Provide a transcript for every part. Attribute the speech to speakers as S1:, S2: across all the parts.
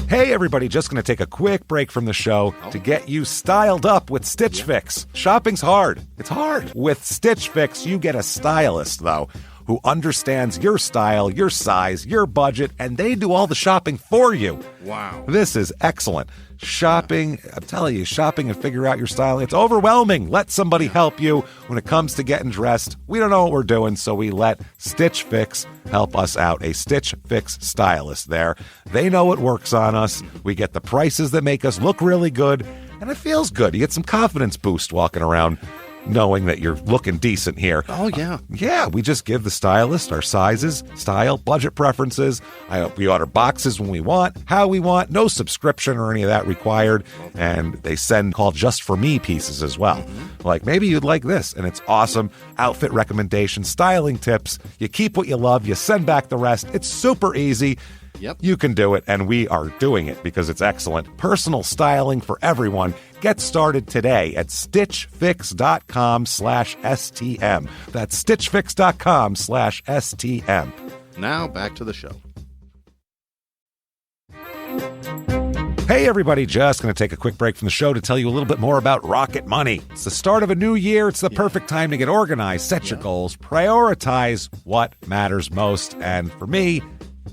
S1: Hey, everybody, just going to take a quick break from the show to get you styled up with Stitch Fix. Shopping's hard. It's hard. With Stitch Fix, you get a stylist, though, who understands your style, your size, your budget, and they do all the shopping for you.
S2: Wow.
S1: This is excellent. Shopping, I'm telling you, shopping and figure out your style, it's overwhelming. Let somebody help you when it comes to getting dressed. We don't know what we're doing, so we let Stitch Fix help us out. A Stitch Fix stylist there. They know what works on us. We get the prices that make us look really good, and it feels good. You get some confidence boost walking around knowing that you're looking decent here.
S2: Oh, yeah.
S1: Yeah, we just give the stylist our sizes, style, budget preferences. We order boxes when we want, how we want, no subscription or any of that required. And they send called Just For Me pieces as well. Like, maybe you'd like this, and it's awesome. Outfit recommendations, styling tips. You keep what you love, you send back the rest. It's super easy.
S2: Yep.
S1: You can do it, and we are doing it because it's excellent. Personal styling for everyone. Get started today at stitchfix.com/STM. That's stitchfix.com/STM.
S2: Now back to the show.
S1: Hey, everybody, just going to take a quick break from the show to tell you a little bit more about Rocket Money. It's the start of a new year. It's the perfect time to get organized, set your goals, prioritize what matters most. And for me,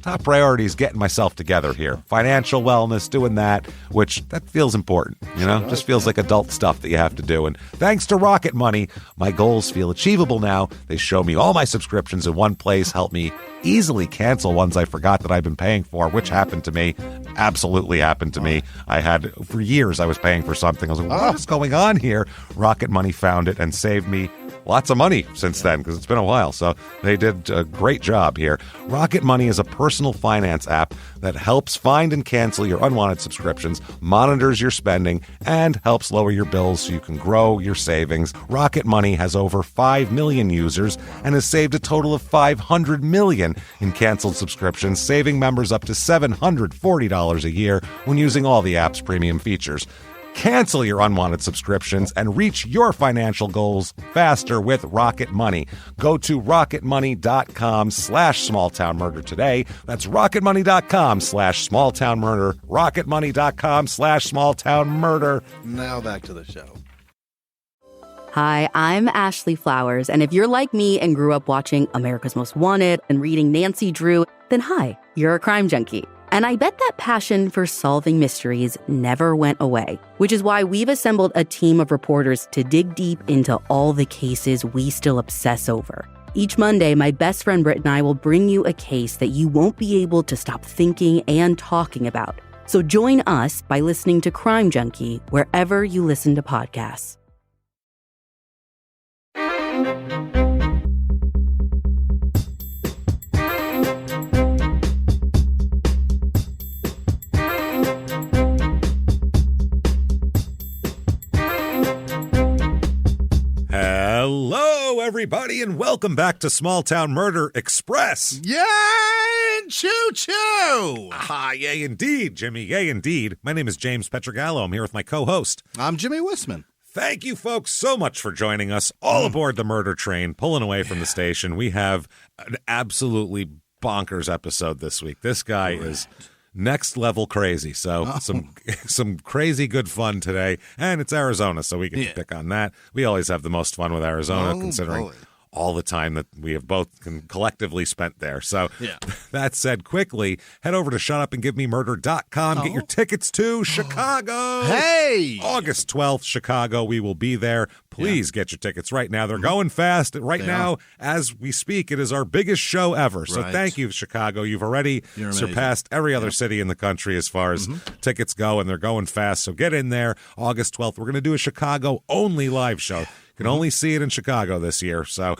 S1: top priority is getting myself together here. Financial wellness, doing that, which that feels important, you know? Just feels like adult stuff that you have to do. And thanks to Rocket Money, my goals feel achievable now. They show me all my subscriptions in one place, help me easily cancel ones I forgot that I've been paying for, which happened to me. Absolutely happened to me. I had, for years, I was paying for something. I was like, what is going on here? Rocket Money found it and saved me lots of money since then, because it's been a while. So they did a great job here. Rocket Money is a personal finance app that helps find and cancel your unwanted subscriptions, monitors your spending, and helps lower your bills so you can grow your savings. Rocket Money has over 5 million users and has saved a total of $500 million in canceled subscriptions, saving members up to $740 a year when using all the app's premium features. Cancel your unwanted subscriptions and reach your financial goals faster with Rocket Money. Go to rocketmoney.com/smalltownmurder today. That's rocketmoney.com/smalltownmurder. rocketmoney.com/smalltownmurder.
S2: Now back to the show.
S3: Hi, I'm Ashley Flowers, and if you're like me and grew up watching America's Most Wanted and reading Nancy Drew, then hi, you're a crime junkie. And I bet that passion for solving mysteries never went away, which is why we've assembled a team of reporters to dig deep into all the cases we still obsess over. Each Monday, my best friend Britt and I will bring you a case that you won't be able to stop thinking and talking about. So join us by listening to Crime Junkie wherever you listen to podcasts.
S1: Hello, everybody, and welcome back to Small Town Murder Express.
S2: Yay! Choo-choo!
S1: Ah, yay indeed, Jimmy, yay indeed. My name is James Pietragallo. I'm here with my co-host.
S2: I'm Jimmie Whisman.
S1: Thank you, folks, so much for joining us all aboard the murder train, pulling away from the station. We have an absolutely bonkers episode this week. This guy is next level crazy. So some crazy good fun today. And it's Arizona, so we get to pick on that. We always have the most fun with Arizona, considering all the time that we have both collectively spent there. So that said, quickly, head over to shutupandgivememurder.com. Get your tickets to Chicago.
S2: Hey!
S1: August 12th, Chicago. We will be there. Please get your tickets right now. They're going fast. Right now, as we speak, it is our biggest show ever. So thank you, Chicago. You've already surpassed every other city in the country as far as tickets go, and they're going fast. So get in there. August 12th, we're going to do a Chicago-only live show. You can only see it in Chicago this year. So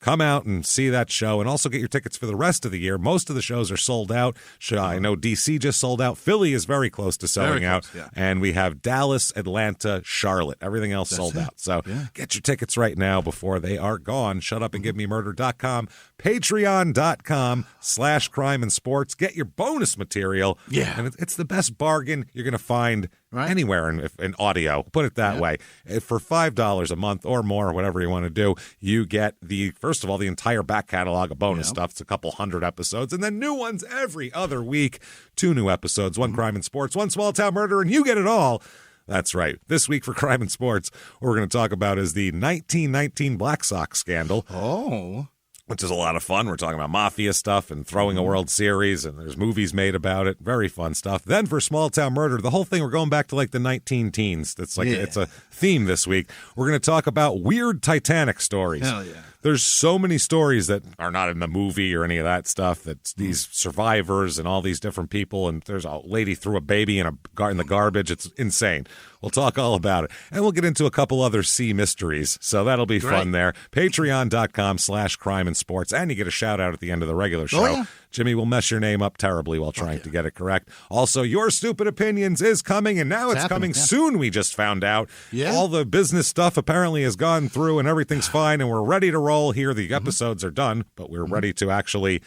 S1: come out and see that show, and also get your tickets for the rest of the year. Most of the shows are sold out. I know D.C. just sold out. Philly is very close to selling out. And we have Dallas, Atlanta, Charlotte. Everything else sold out. So get your tickets right now before they are gone. Shutupandgivememurder.com, patreon.com/crime and sports. Get your bonus material. And it's the best bargain you're going to find
S2: Right.
S1: anywhere in audio. Put it that way. For $5 a month or more, whatever you want to do, you get first of all, the entire back catalog of bonus stuff. It's a couple hundred episodes, and then new ones every other week. 2 new episodes, 1 crime and sports, 1 small town murder, and you get it all. That's right. This week for Crime and Sports, what we're going to talk about is the 1919 Black Sox scandal.
S2: Oh.
S1: Which is a lot of fun. We're talking about mafia stuff and throwing a World Series, and there's movies made about it. Very fun stuff. Then for Small Town Murder, the whole thing, we're going back to like the 19 teens. That's like it's a theme this week. We're going to talk about weird Titanic stories.
S2: Hell yeah.
S1: There's so many stories that are not in the movie or any of that stuff. That's these survivors and all these different people. And there's a lady threw a baby in the garbage. It's insane. We'll talk all about it. And we'll get into a couple other sea mysteries. So that'll be fun there. Patreon.com/crime and sports. And you get a shout out at the end of the regular show.
S2: Oh, yeah.
S1: Jimmie will mess your name up terribly while trying to get it correct. Also, Your Stupid Opinions is coming, and now it's coming soon, we just found out.
S2: Yeah.
S1: All the business stuff apparently has gone through, and everything's fine, and we're ready to roll here. The episodes are done, but we're ready to actually,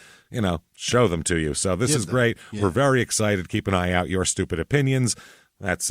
S1: show them to you. So this is great. Yeah. We're very excited. Keep an eye out. Your Stupid Opinions. That's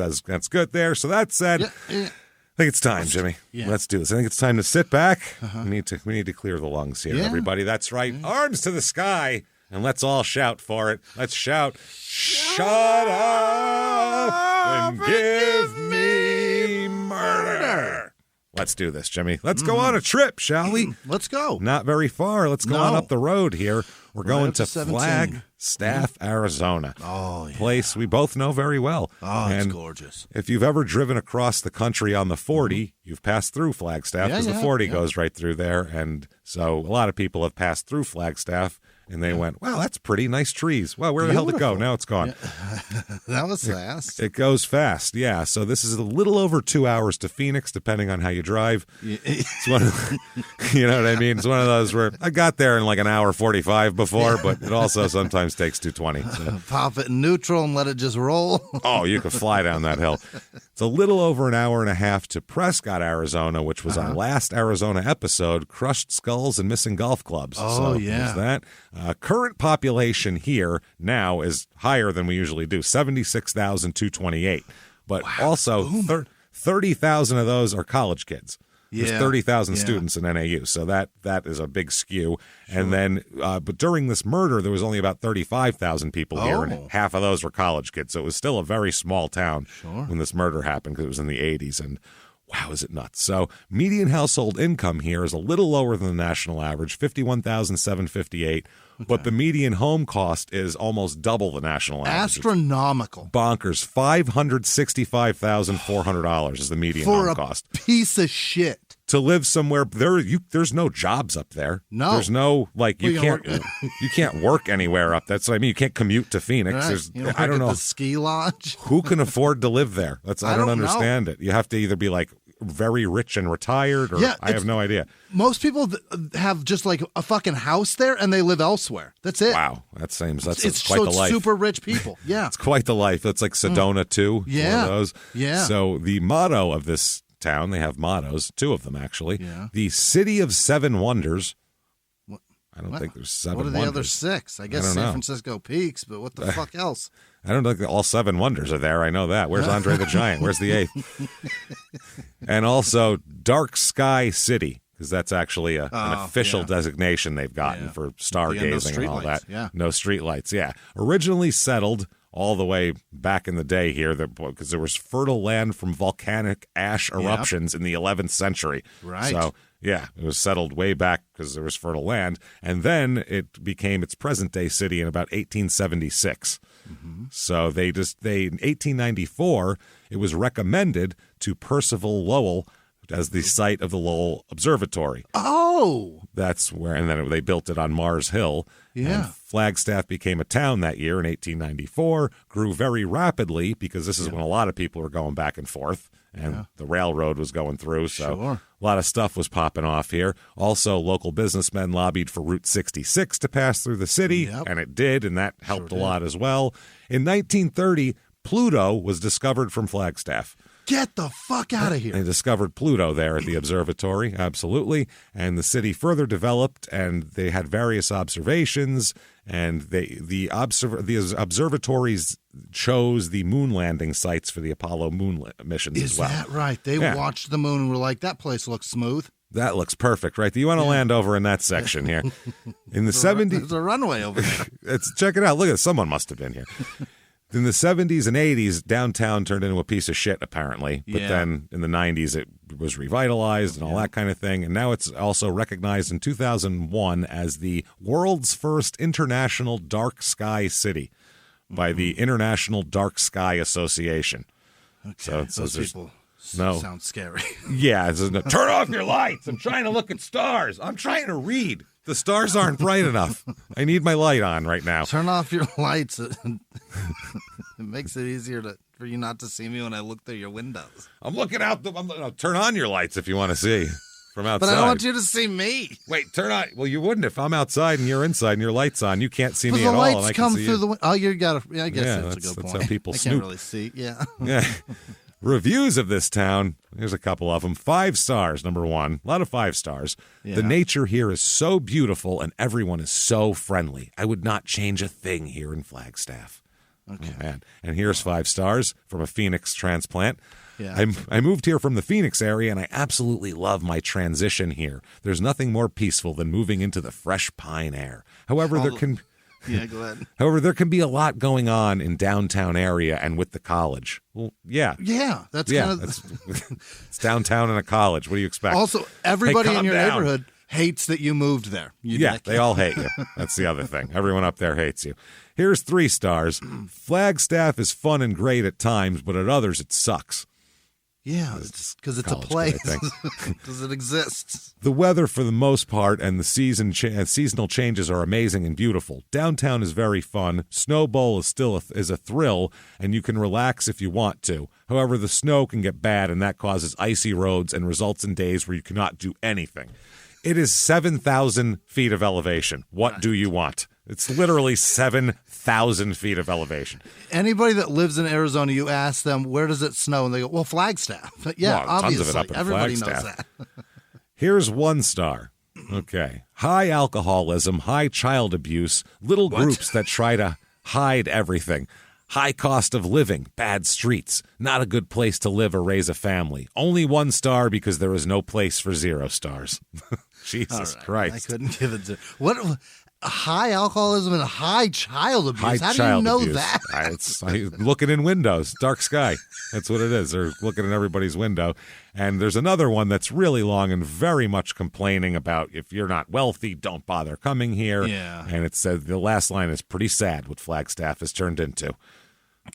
S1: good there. So that said... I think it's time, Jimmie. Yeah. Let's do this. I think it's time to sit back. We need to clear the lungs here, everybody. That's right. Arms to the sky, and let's all shout for it. Let's shout, shut up and give me murder. Let's do this, Jimmie. Let's go on a trip, shall we?
S2: Let's go.
S1: Not very far. Let's go on up the road here. We're going to Flagstaff, Arizona.
S2: Oh, yeah.
S1: Place we both know very well.
S2: Oh, it's gorgeous.
S1: If you've ever driven across the country on the 40, you've passed through Flagstaff because the 40 goes right through there. And so a lot of people have passed through Flagstaff, and they went, wow, that's pretty. Nice trees. Well, where the hell did it go? Now it's gone.
S2: Yeah. That was fast.
S1: It goes fast, yeah. So this is a little over 2 hours to Phoenix, depending on how you drive. It's one of, you know what I mean? It's one of those where I got there in like an hour 45 before, but it also sometimes takes 220. So.
S2: Pop it in neutral and let it just roll.
S1: Oh, you could fly down that hill. It's a little over an hour and a half to Prescott, Arizona, which was our last Arizona episode, Crushed Skulls and Missing Golf Clubs.
S2: Oh,
S1: so
S2: yeah.
S1: That. Current population here now is higher than we usually do, 76,228. But also 30,000 of those are college kids. There's 30,000 students in NAU, so that is a big skew. Sure. And then, but during this murder, there was only about 35,000 people here, and half of those were college kids. So it was still a very small town when this murder happened, because it was in the 80s. And wow, is it nuts? So median household income here is a little lower than the national average, $51,758. But the median home cost is almost double the national average.
S2: Astronomical.
S1: Bonkers. $565,400 is the median home cost.
S2: For a piece of shit.
S1: To live somewhere, there's no jobs up there.
S2: No.
S1: There's no, you can't work anywhere up there. That's what I mean. You can't commute to Phoenix.
S2: Right. I don't know. The ski lodge.
S1: Who can afford to live there? I don't understand it. You have to either be like very rich and retired, or I have no idea.
S2: Most people have just like a fucking house there, and they live elsewhere. That's it.
S1: Wow, that's quite the life.
S2: Super rich people. Yeah,
S1: it's quite the life. It's like Sedona too.
S2: Yeah,
S1: one of those.
S2: Yeah.
S1: So the motto of this town, they have mottos, 2 of them actually. Yeah. The City of Seven Wonders. I don't think there's 7 wonders.
S2: What are the other 6? I guess San Francisco Peaks, but what the fuck else?
S1: I don't think all 7 wonders are there. I know that. Where's Andre the Giant? Where's the 8th? And also Dark Sky City, because that's actually an official designation they've gotten for stargazing and all that.
S2: Yeah.
S1: No streetlights, Originally settled all the way back in the day here, because there was fertile land from volcanic ash eruptions in the 11th century.
S2: Right.
S1: So, yeah, it was settled way back because there was fertile land. And then it became its present-day city in about 1876. Mm-hmm. So in 1894, it was recommended to Percival Lowell as the site of the Lowell Observatory.
S2: Oh!
S1: That's where, and then they built it on Mars Hill.
S2: Yeah.
S1: And Flagstaff became a town that year in 1894, grew very rapidly because this is when a lot of people were going back and forth, and the railroad was going through, so a lot of stuff was popping off here. Also, local businessmen lobbied for Route 66 to pass through the city, and it did, and that helped a lot as well. In 1930, Pluto was discovered from Flagstaff.
S2: Get the fuck out of here.
S1: They discovered Pluto there at the observatory, absolutely. And the city further developed, and they had various observations, and the observatories chose the moon landing sites for the Apollo moon missions as well.
S2: Is that right? They watched the moon and were like, that place looks smooth.
S1: That looks perfect, right? Do you want to land over in that section here? In the 70s.
S2: There's a runway over there.
S1: Check it out. Look at it. Someone must have been here. In the 70s and 80s, downtown turned into a piece of shit, apparently. But then in the 90s, it was revitalized and all that kind of thing. And now it's also recognized in 2001 as the world's first international dark sky city by the International Dark Sky Association.
S2: Okay,
S1: so
S2: those people sound scary.
S1: Yeah. Turn off your lights. I'm trying to look at stars. I'm trying to read. The stars aren't bright enough. I need my light on right now.
S2: Turn off your lights. It makes it easier for you not to see me when I look through your windows.
S1: I'm looking out. Turn on your lights if you want to see from outside.
S2: But I don't want you to see me.
S1: Wait, turn on. Well, you wouldn't if I'm outside and you're inside and your light's on. You can't see me at all.
S2: The lights come through the window. Oh, you got to. Yeah, I guess that's a good point.
S1: That's how people snoop.
S2: I can't really see. Yeah.
S1: Yeah. Reviews of this town, here's a couple of them. 5 stars, number 1. A lot of 5 stars. Yeah. The nature here is so beautiful and everyone is so friendly. I would not change a thing here in Flagstaff.
S2: Okay.
S1: Oh, man. And here's 5 stars from a Phoenix transplant.
S2: Yeah.
S1: I moved here from the Phoenix area, and I absolutely love my transition here. There's nothing more peaceful than moving into the fresh pine air. However,
S2: Yeah, go ahead.
S1: However, there can be a lot going on in downtown area and with the college. Well, yeah.
S2: Yeah, that's kind of...
S1: it's downtown and a college. What do you expect?
S2: Also, everybody in your neighborhood hates that you moved there.
S1: They all hate you. That's the other thing. Everyone up there hates you. Here's 3 stars. Flagstaff is fun and great at times, but at others it sucks.
S2: Yeah, because it's a place. Because it exists.
S1: The weather, for the most part, and the seasonal changes are amazing and beautiful. Downtown is very fun. Snowball is still a thrill, and you can relax if you want to. However, the snow can get bad, and that causes icy roads and results in days where you cannot do anything. It is 7,000 feet of elevation. What do you want? It's literally 7,000 feet of elevation.
S2: Anybody that lives in Arizona, you ask them, where does it snow? And they go, well, Flagstaff. Yeah, obviously.
S1: Tons of it up in
S2: Everybody
S1: Flagstaff.
S2: knows that.
S1: Here's 1 star. Okay. High alcoholism, high child abuse, little groups that try to hide everything. High cost of living, bad streets, not a good place to live or raise a family. Only 1 star because there is no place for 0 stars. Jesus Christ.
S2: I couldn't give it to... What... High alcoholism and high child abuse. How do you know that?
S1: It's looking in windows, dark sky. That's what it is. They're looking in everybody's window. And there's another one that's really long and very much complaining about if you're not wealthy, don't bother coming here.
S2: Yeah.
S1: And it said the last line is pretty sad what Flagstaff has turned into.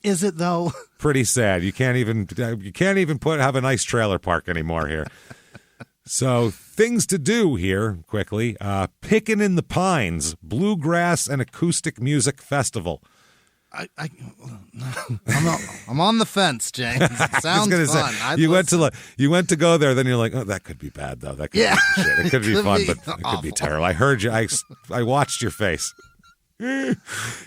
S2: Is it though?
S1: Pretty sad. You can't even have a nice trailer park anymore here. So, things to do here, quickly. Pickin' in the Pines, Bluegrass and Acoustic Music Festival.
S2: I'm on the fence, James. It sounds fun.
S1: You went to go there, then you're like, oh, that could be bad, though. That could be shit. It could be fun, but it could be terrible. I heard you. I watched your face.
S2: I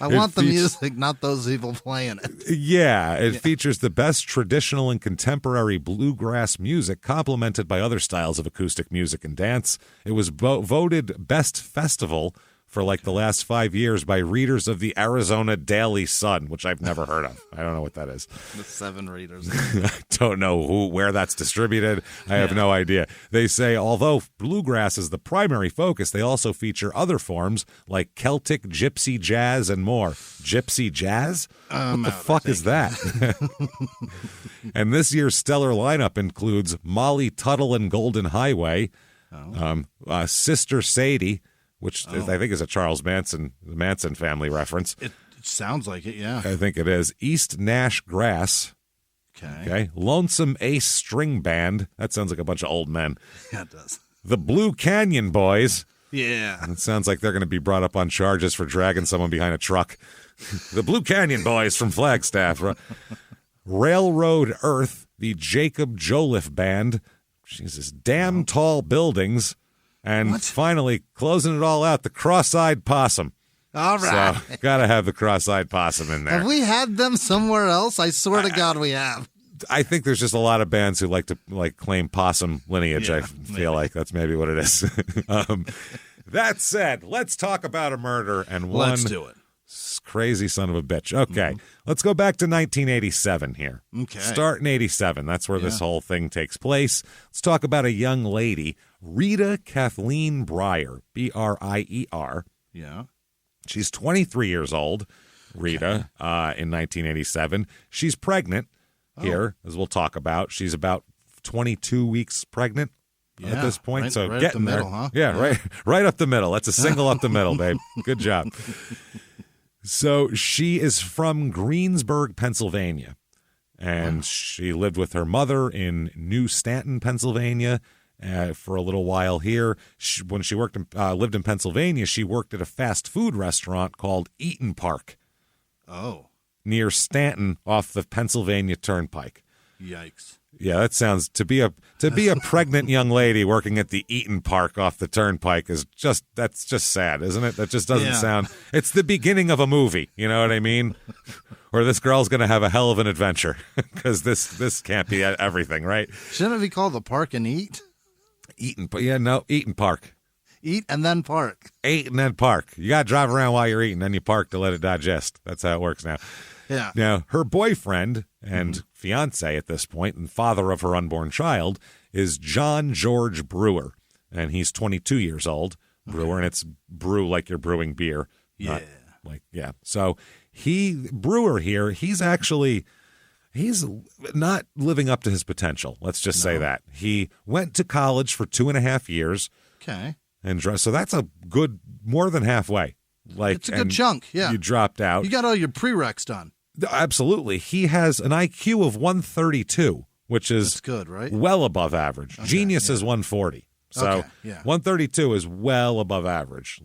S2: want the music, not those people playing it.
S1: Yeah, it features the best traditional and contemporary bluegrass music, complemented by other styles of acoustic music and dance. It was voted Best Festival for like the last 5 years by readers of the Arizona Daily Sun, which I've never heard of. I don't know what that is.
S2: The 7 readers.
S1: I don't know where that's distributed. I have no idea. They say, although bluegrass is the primary focus, they also feature other forms like Celtic, gypsy jazz, and more. Gypsy jazz? What the fuck is that? And this year's stellar lineup includes Molly Tuttle and Golden Highway, Sister Sadie, which I think is a Charles Manson family reference.
S2: It sounds like it, yeah.
S1: I think it is. East Nash Grass. Okay. Lonesome Ace String Band. That sounds like a bunch of old men.
S2: Yeah, it does.
S1: The Blue Canyon Boys.
S2: Yeah.
S1: It sounds like they're going to be brought up on charges for dragging someone behind a truck. The Blue Canyon Boys from Flagstaff. Railroad Earth. The Jacob Joliffe Band. Jesus. Damn Tall Buildings. And finally, closing it all out, the Cross-Eyed Possum.
S2: All right.
S1: So, got to have the Cross-Eyed Possum in there.
S2: Have we had them somewhere else? I swear to God we have.
S1: I think there's just a lot of bands who like to claim possum lineage.
S2: Yeah,
S1: I feel like that's maybe what it is. That said, let's talk about a murder and one
S2: Let's do it.
S1: crazy son of a bitch. Okay, let's go back to 1987 here.
S2: Okay.
S1: Start in 87. That's where this whole thing takes place. Let's talk about a young lady, Rita Kathleen Breyer, Brier.
S2: Yeah.
S1: She's 23 years old, Rita, in 1987. She's pregnant here, as we'll talk about. She's about 22 weeks pregnant at this point.
S2: Right,
S1: so
S2: right
S1: getting
S2: up the middle,
S1: there.
S2: huh?
S1: Yeah, right up the middle. That's a single up the middle, babe. Good job. So she is from Greensburg, Pennsylvania, and she lived with her mother in New Stanton, Pennsylvania, for a little while here. When she lived in Pennsylvania, she worked at a fast food restaurant called Eaton Park.
S2: Oh.
S1: Near Stanton off the Pennsylvania Turnpike.
S2: Yikes.
S1: Yeah, that sounds to be a pregnant young lady working at the Eaton Park off the Turnpike that's just sad, isn't it? That just doesn't sound. It's the beginning of a movie, you know what I mean? Or this girl's going to have a hell of an adventure because this can't be everything, right?
S2: Shouldn't it be called the Park and Eat?
S1: Eaton Park.
S2: Eat and then park.
S1: Eat and then park. You got to drive around while you're eating, then you park to let it digest. That's how it works now.
S2: Yeah.
S1: Now, her boyfriend and fiance at this point and father of her unborn child is John George Brewer, and he's 22 years old. Brewer, and it's brew like you're brewing beer.
S2: Yeah.
S1: So Brewer here, he's not living up to his potential. Let's just say that. He went to college for 2.5 years.
S2: Okay.
S1: And so that's a good, more than halfway.
S2: It's a good chunk, yeah.
S1: You dropped out.
S2: You got all your prereqs done.
S1: Absolutely. He has an IQ of 132, which is
S2: That's good, right?
S1: well above average. Genius is 140. So 132 is well above average.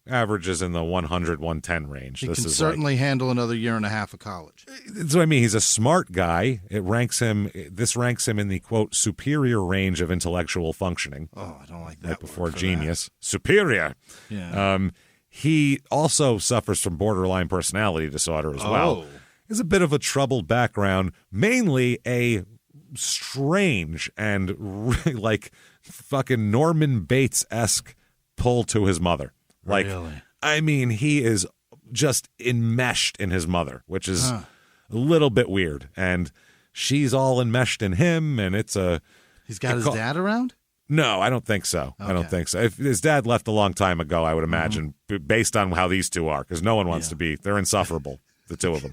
S1: Average is in the 100, 110 range.
S2: He can certainly handle another year and a half of college.
S1: That's what I mean. He's a smart guy. This ranks him in the, quote, superior range of intellectual functioning.
S2: Oh, I don't like that.
S1: Right before genius. Superior.
S2: Yeah.
S1: He also suffers from borderline personality disorder as well. He has a bit of a troubled background, mainly a strange and fucking Norman Bates-esque pull to his mother.
S2: Really?
S1: I mean, he is just enmeshed in his mother, which is a little bit weird. And she's all enmeshed in him, and it's a...
S2: He's got his dad around?
S1: No, I don't think so. Okay. I don't think so. If his dad left a long time ago, I would imagine, based on how these two are, because no one wants to be. They're insufferable, the two of them,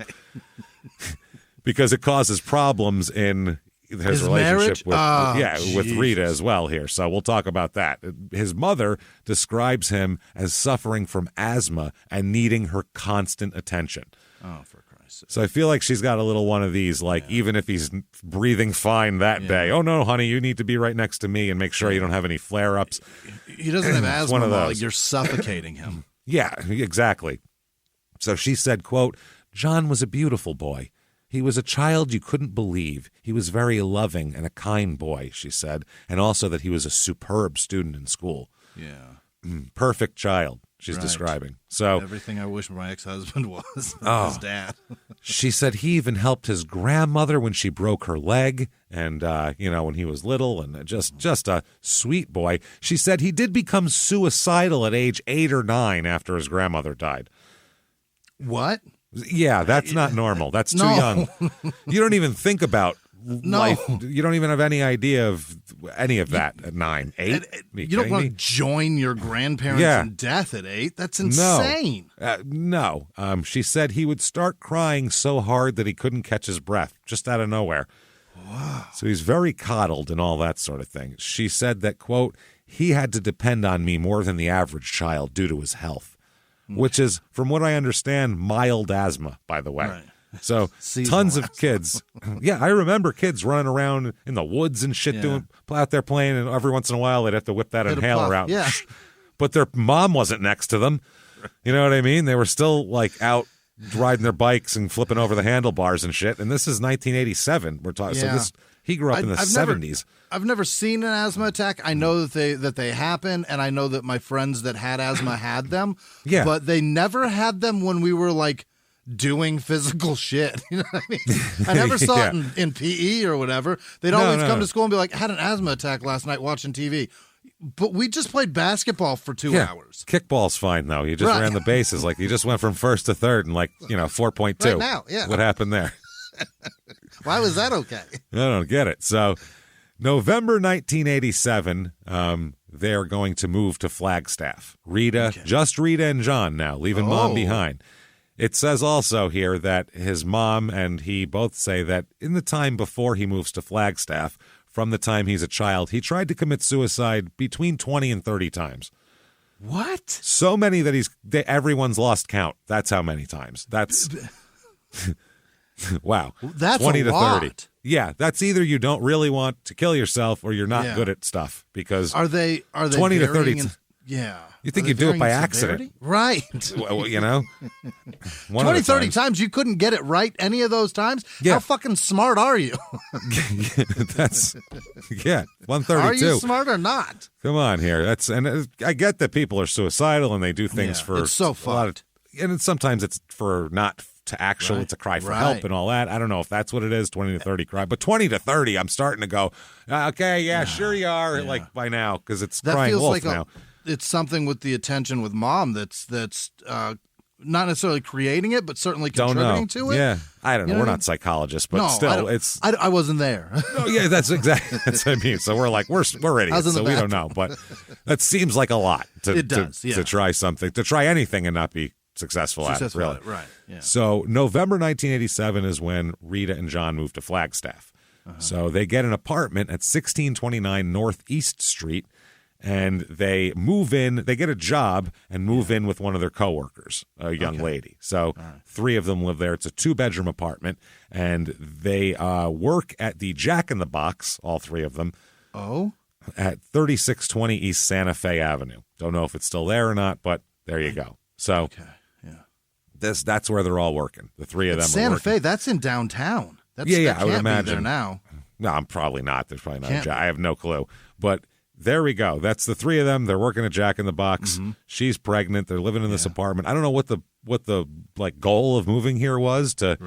S1: because it causes problems in his relationship with Rita as well here. So we'll talk about that. His mother describes him as suffering from asthma and needing her constant attention.
S2: Oh, for Christ's sake.
S1: So I feel like she's got a little one of these, even if he's breathing fine that day, oh, no, honey, you need to be right next to me and make sure you don't have any flare-ups.
S2: He doesn't have asthma,
S1: one of those.
S2: you're suffocating him.
S1: Yeah, exactly. So she said, quote, John was a beautiful boy. He was a child you couldn't believe. He was very loving and a kind boy, she said, and also that he was a superb student in school.
S2: Yeah.
S1: Perfect child, she's describing. So
S2: everything I wish my ex-husband was his dad.
S1: She said he even helped his grandmother when she broke her leg and, when he was little, and just a sweet boy. She said he did become suicidal at age 8 or 9 after his grandmother died.
S2: What?
S1: Yeah, that's not normal. That's too young. You don't even think about life. You don't even have any idea of any of that at 9, 8.
S2: You don't want to join your grandparents in death at 8. That's insane.
S1: No. She said he would start crying so hard that he couldn't catch his breath, just out of nowhere. Wow. So he's very coddled and all that sort of thing. She said that, quote, he had to depend on me more than the average child due to his health. Which is, from what I understand, mild asthma, by the way. Right. So tons of kids. Yeah, I remember kids running around in the woods and shit, out there playing, and every once in a while they'd have to whip that inhaler out.
S2: Yeah.
S1: But their mom wasn't next to them. You know what I mean? They were still out riding their bikes and flipping over the handlebars and shit. And this is 1987. We're talking. So he grew up in the 70s.
S2: I've never seen an asthma attack. I know that they happen, and I know that my friends that had asthma had them.
S1: Yeah.
S2: But they never had them when we were doing physical shit. You know what I mean? I never saw it in PE or whatever. They'd always come to school and be like, I had an asthma attack last night watching TV. But we just played basketball for 2 hours.
S1: Kickball's fine, though. You just ran the bases. Like, you just went from first to third and 4.2.
S2: Right now, yeah.
S1: What happened there?
S2: Why was that okay?
S1: I don't get it. So, November 1987, they're going to move to Flagstaff. Just Rita and John now, leaving Mom behind. It says also here that his mom and he both say that in the time before he moves to Flagstaff, from the time he's a child, he tried to commit suicide between 20 and 30 times.
S2: What?
S1: So many that everyone's lost count. That's how many times. That's wow.
S2: That's
S1: 20
S2: a
S1: to
S2: lot.
S1: 30. Yeah, that's either you don't really want to kill yourself or you're not good at stuff, because
S2: are they
S1: 20 to 30
S2: yeah.
S1: You think you do it by accident.
S2: Right.
S1: Well, you know?
S2: 20, 30 times you couldn't get it right any of those times? Yeah. How fucking smart are you?
S1: That's 132.
S2: Are you smart or not?
S1: Come on here. I get that people are suicidal and they do things for
S2: it's so fucked.
S1: And sometimes it's for not to actual, it's a cry for help and all that. I don't know if that's what it is, 20 to 30 cry. But 20 to 30, I'm starting to go, okay, sure you are, like by now, because it's
S2: that
S1: crying
S2: feels
S1: wolf
S2: like
S1: now.
S2: It's something with the attention with Mom that's not necessarily creating it, but certainly contributing to it.
S1: Yeah, I don't know. We're not psychologists, but still,
S2: I wasn't there.
S1: No, yeah, that's exactly that's what I mean. So we're like we're idiots, so we don't know. But that seems like a lot to try something, to try anything and not be successful at it. Really,
S2: right? Yeah.
S1: So November 1987 is when Rita and John moved to Flagstaff. So they get an apartment at 1629 Northeast Street. And they move in, they get a job and move in with one of their coworkers, a young lady. So 3 of them live there. It's a 2-bedroom apartment. And they work at the Jack in the Box, all 3 of them.
S2: Oh?
S1: At 3620 East Santa Fe Avenue. Don't know if it's still there or not, but there you go. So that's where they're all working. The 3 of them
S2: Santa
S1: are working.
S2: Fe, that's in downtown.
S1: I
S2: that
S1: would
S2: can't
S1: imagine.
S2: Be there now.
S1: No, I'm probably not. There's probably not a job. I have no clue. But there we go. That's the 3 of them. They're working at Jack in the Box. Mm-hmm. She's pregnant. They're living in this apartment. I don't know what the goal of moving here was to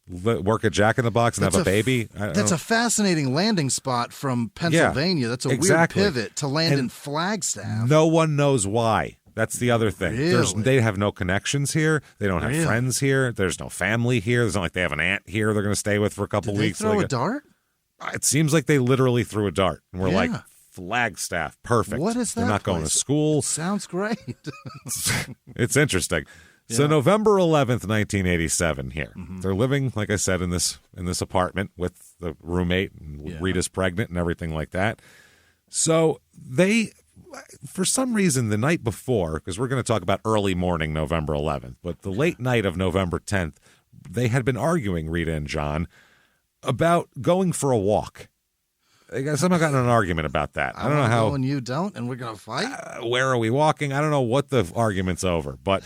S1: work at Jack in the Box and have a baby.
S2: That's a fascinating landing spot from Pennsylvania. Yeah, that's a weird pivot to land in Flagstaff.
S1: No one knows why. That's the other thing.
S2: Really?
S1: They have no connections here. They don't have friends here. There's no family here. It's not like they have an aunt here they're going to stay with for a couple weeks.
S2: Did they throw a dart?
S1: It seems like they literally threw a dart. And we're like, Flagstaff, perfect.
S2: What is that?
S1: They're not going to school.
S2: Sounds great.
S1: It's interesting. Yeah. So November 11th, 1987 here. Mm-hmm. They're living, like I said, in this apartment with the roommate, and Rita's pregnant and everything like that. So they, for some reason, the night before, because we're going to talk about early morning November 11th, but the late night of November 10th, they had been arguing, Rita and John, about going for a walk. They somehow got in an argument about that. I don't know how.
S2: And you don't, and we're going to fight?
S1: Where are we walking? I don't know what the argument's over, but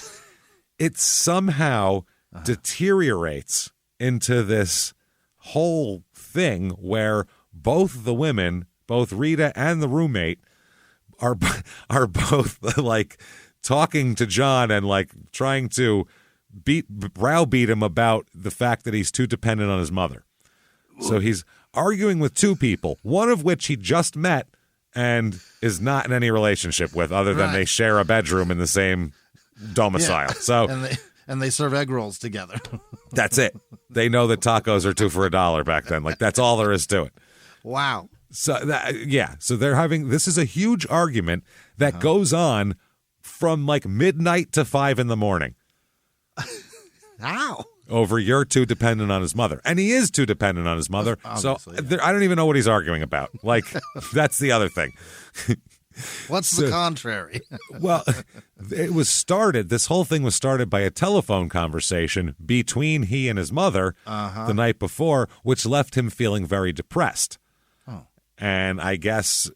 S1: it somehow deteriorates into this whole thing where both the women, both Rita and the roommate, are both like talking to John and like trying to browbeat him about the fact that he's too dependent on his mother. So he's arguing with 2 people, one of which he just met and is not in any relationship with, other than they share a bedroom in the same domicile. Yeah. So
S2: and they serve egg rolls together.
S1: That's it. They know that tacos are 2 for $1 back then. Like, that's all there is to it.
S2: Wow.
S1: So so they're having, this is a huge argument that goes on from like midnight to 5 a.m.
S2: How?
S1: Over you're too dependent on his mother. And he is too dependent on his mother. So I don't even know what he's arguing about. Like, that's the other thing.
S2: What's the contrary?
S1: Well, this whole thing was started by a telephone conversation between he and his mother the night before, which left him feeling very depressed. Oh. And I guess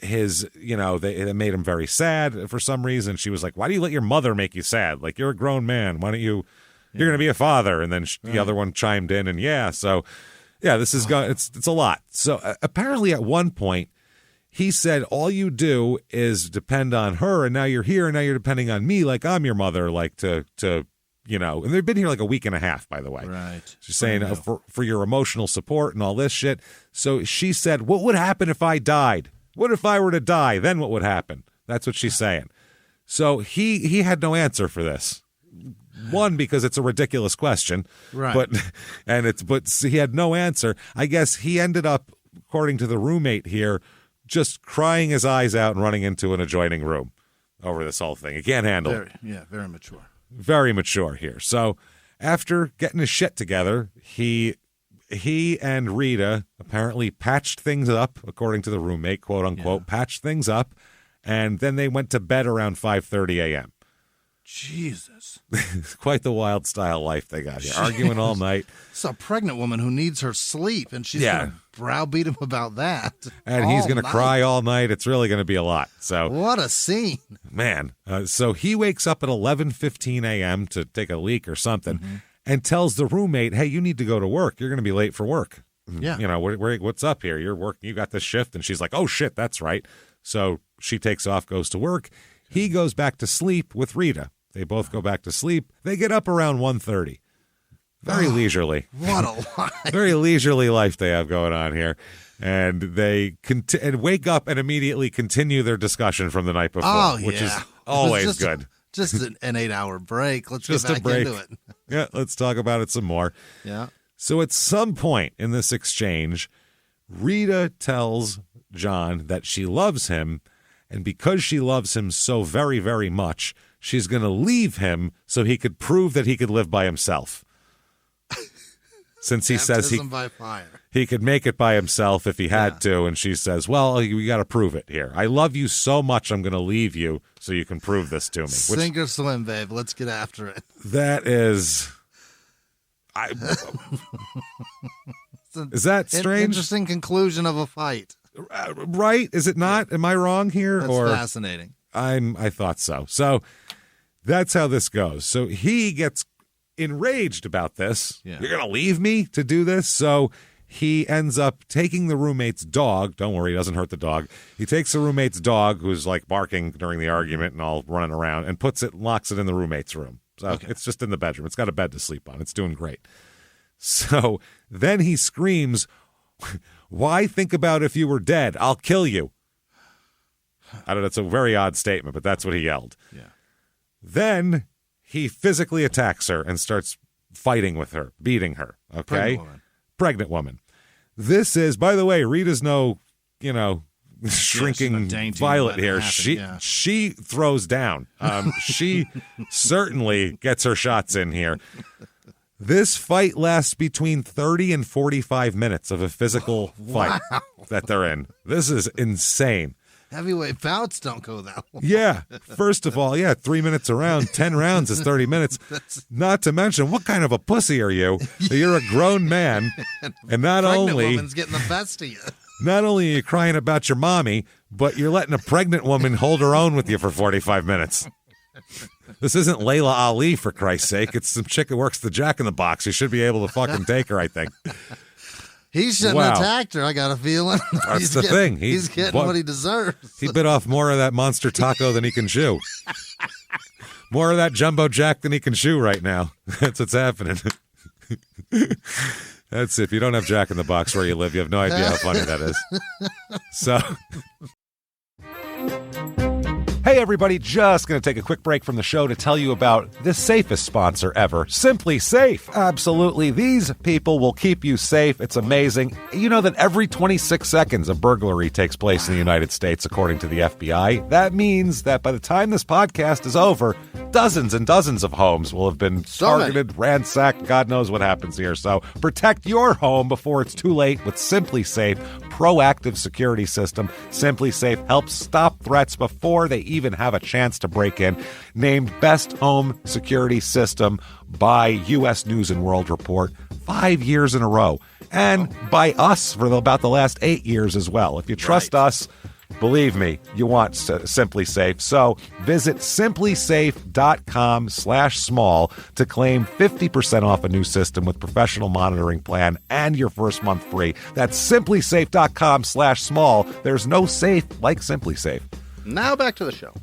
S1: they made him very sad for some reason. She was like, why do you let your mother make you sad? Like, you're a grown man. Why don't you... You're going to be a father. And then the other one chimed in, and this is going, it's a lot. So apparently at one point he said, all you do is depend on her, and now you're here, and now you're depending on me like I'm your mother, like to and they've been here like a week and a half, by the way.
S2: Right.
S1: She's saying for your emotional support and all this shit. So she said, what would happen if I died? What if I were to die? Then what would happen? That's what she's saying. So he had no answer for this. One, because it's a ridiculous question.
S2: Right.
S1: But he had no answer. I guess he ended up, according to the roommate here, just crying his eyes out and running into an adjoining room over this whole thing. He can't handle it.
S2: Very mature.
S1: Very mature here. So after getting his shit together, he and Rita apparently patched things up, according to the roommate, quote unquote, patched things up, and then they went to bed around 5:30 a.m.
S2: Jesus.
S1: Quite the wild style life they got here. Arguing all night.
S2: It's a pregnant woman who needs her sleep, and she's going to browbeat him about that.
S1: And he's going to cry all night. It's really going to be a lot. So
S2: what a scene.
S1: Man. So he wakes up at 11:15 a.m. to take a leak or something and tells the roommate, hey, you need to go to work. You're going to be late for work.
S2: Yeah.
S1: What's up here? You're working. You got this shift. And she's like, oh, shit, that's right. So she takes off, goes to work. He goes back to sleep with Rita. They both go back to sleep. They get up around 1:30. Very leisurely.
S2: What a life.
S1: Very leisurely life they have going on here. And they wake up and immediately continue their discussion from the night before, which is always good.
S2: Just an 8-hour break. Let's
S1: just
S2: get back into it.
S1: Yeah, let's talk about it some more.
S2: Yeah.
S1: So at some point in this exchange, Rita tells John that she loves him, and because she loves him so very, very much, she's going to leave him so he could prove that he could live by himself. Since he says he could make it by himself if he had to, and she says, well, we got to prove it here. I love you so much, I'm going to leave you so you can prove this to me.
S2: Sink or swim, babe. Let's get after it.
S1: That is... Is that strange?
S2: Interesting conclusion of a fight.
S1: Right? Is it not? Am I wrong here?
S2: That's fascinating.
S1: I thought so. So that's how this goes. So he gets enraged about this. Yeah. You're going to leave me to do this? So he ends up taking the roommate's dog. Don't worry, he doesn't hurt the dog. He takes the roommate's dog, who's like barking during the argument and all running around, and locks it in the roommate's room. So It's just in the bedroom. It's got a bed to sleep on. It's doing great. So then he screams, why think about if you were dead? I'll kill you. I don't know. It's a very odd statement, but that's what he yelled.
S2: Yeah.
S1: Then he physically attacks her and starts fighting with her, beating her. Okay? Pregnant woman. This is, by the way, Rita's no, shrinking violet here. She throws down. She certainly gets her shots in here. This fight lasts between 30 and 45 minutes of a physical fight that they're in. This is insane.
S2: Heavyweight bouts don't go that long.
S1: Yeah. First of all, 3 minutes around, 10 rounds is 30 minutes. Not to mention, what kind of a pussy are you? You're a grown man, and not only
S2: woman's getting the best of you.
S1: Not only are you crying about your mommy, but you're letting a pregnant woman hold her own with you for 45 minutes. This isn't Layla Ali, for Christ's sake. It's some chick who works the Jack in the Box. You should be able to fucking take her, I think.
S2: He shouldn't have attacked her, I got a feeling.
S1: That's the thing.
S2: He's getting what he deserves.
S1: He bit off more of that monster taco than he can chew. More of that jumbo jack than he can chew right now. That's what's happening. That's it. If you don't have Jack in the Box where you live, you have no idea how funny that is. So... Hey, everybody, just going to take a quick break from the show to tell you about the safest sponsor ever, Simply Safe. Absolutely. These people will keep you safe. It's amazing. You know that every 26 seconds a burglary takes place in the United States, according to the FBI. That means that by the time this podcast is over, dozens and dozens of homes will have been targeted, ransacked. God knows what happens here. So protect your home before it's too late with Simply Safe proactive security system. Simply Safe helps stop threats before they even have a chance to break in. Named Best Home Security System by U.S. News and World Report 5 years in a row. And by us for about the last 8 years as well. If you trust us, believe me, you want Simply Safe. So visit simplysafe.com/small to claim 50% off a new system with professional monitoring plan and your first month free. That's simplysafe.com/small. There's no safe like Simply Safe.
S4: Now back to the show.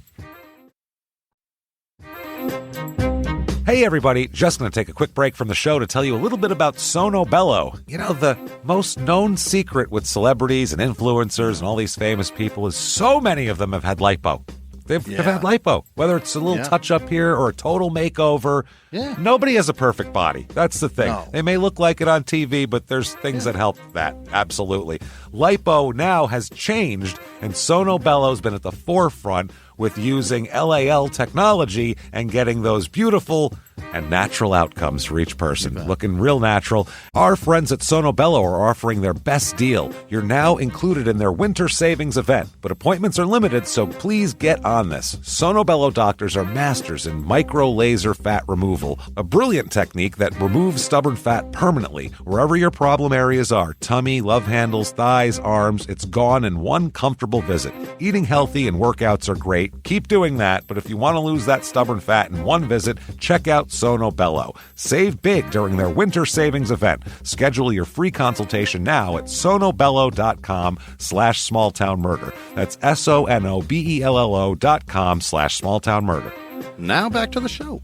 S1: Hey, Hey, everybody. Just going to take a quick break from the show to tell you a little bit about Sono Bello. You know, the most known secret with celebrities and influencers and all these famous people is so many of them have had lipo. They've had lipo, whether it's a little touch-up here or a total makeover.
S2: Yeah.
S1: Nobody has a perfect body. That's the thing.
S2: No.
S1: They may look like it on TV, but there's things that help that. Absolutely. Lipo now has changed, and Sono Bello's been at the forefront with using LAL technology and getting those beautiful and natural outcomes for each person. Looking real natural. Our friends at Sono Bello are offering their best deal. You're now included in their winter savings event, but appointments are limited, so please get on this. Sono Bello doctors are masters in micro laser fat removal, a brilliant technique that removes stubborn fat permanently wherever your problem areas are. Tummy, love handles, thighs, arms, it's gone in one comfortable visit. Eating healthy and workouts are great. Keep doing that, but if you want to lose that stubborn fat in one visit, check out Sono Bello. Save big during their winter savings event. Schedule your free consultation now at sonobello.com/smalltownmurder. That's sonobello.com/smalltownmurder.
S2: Now back to the show.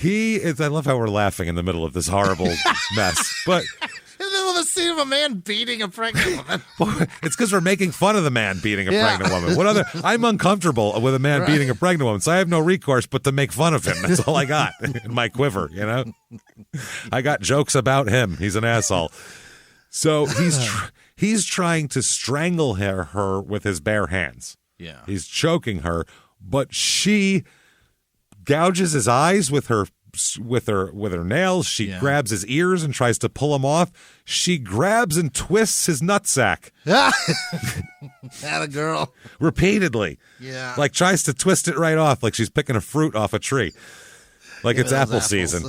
S1: I love how we're laughing in the middle of this horrible mess, but
S2: In the middle of a scene of a man beating a pregnant woman.
S1: it's because we're making fun of the man beating a pregnant woman. I'm uncomfortable with a man beating a pregnant woman, so I have no recourse but to make fun of him. That's all I got in my quiver, you know? I got jokes about him. He's an asshole. So he's trying to strangle her with his bare hands.
S2: Yeah.
S1: He's choking her, but she gouges his eyes with her nails. She grabs his ears and tries to pull him off. She grabs and twists his nutsack.
S2: Atta girl.
S1: Repeatedly.
S2: Yeah.
S1: Like tries to twist it right off like she's picking a fruit off a tree. Like it's apple season.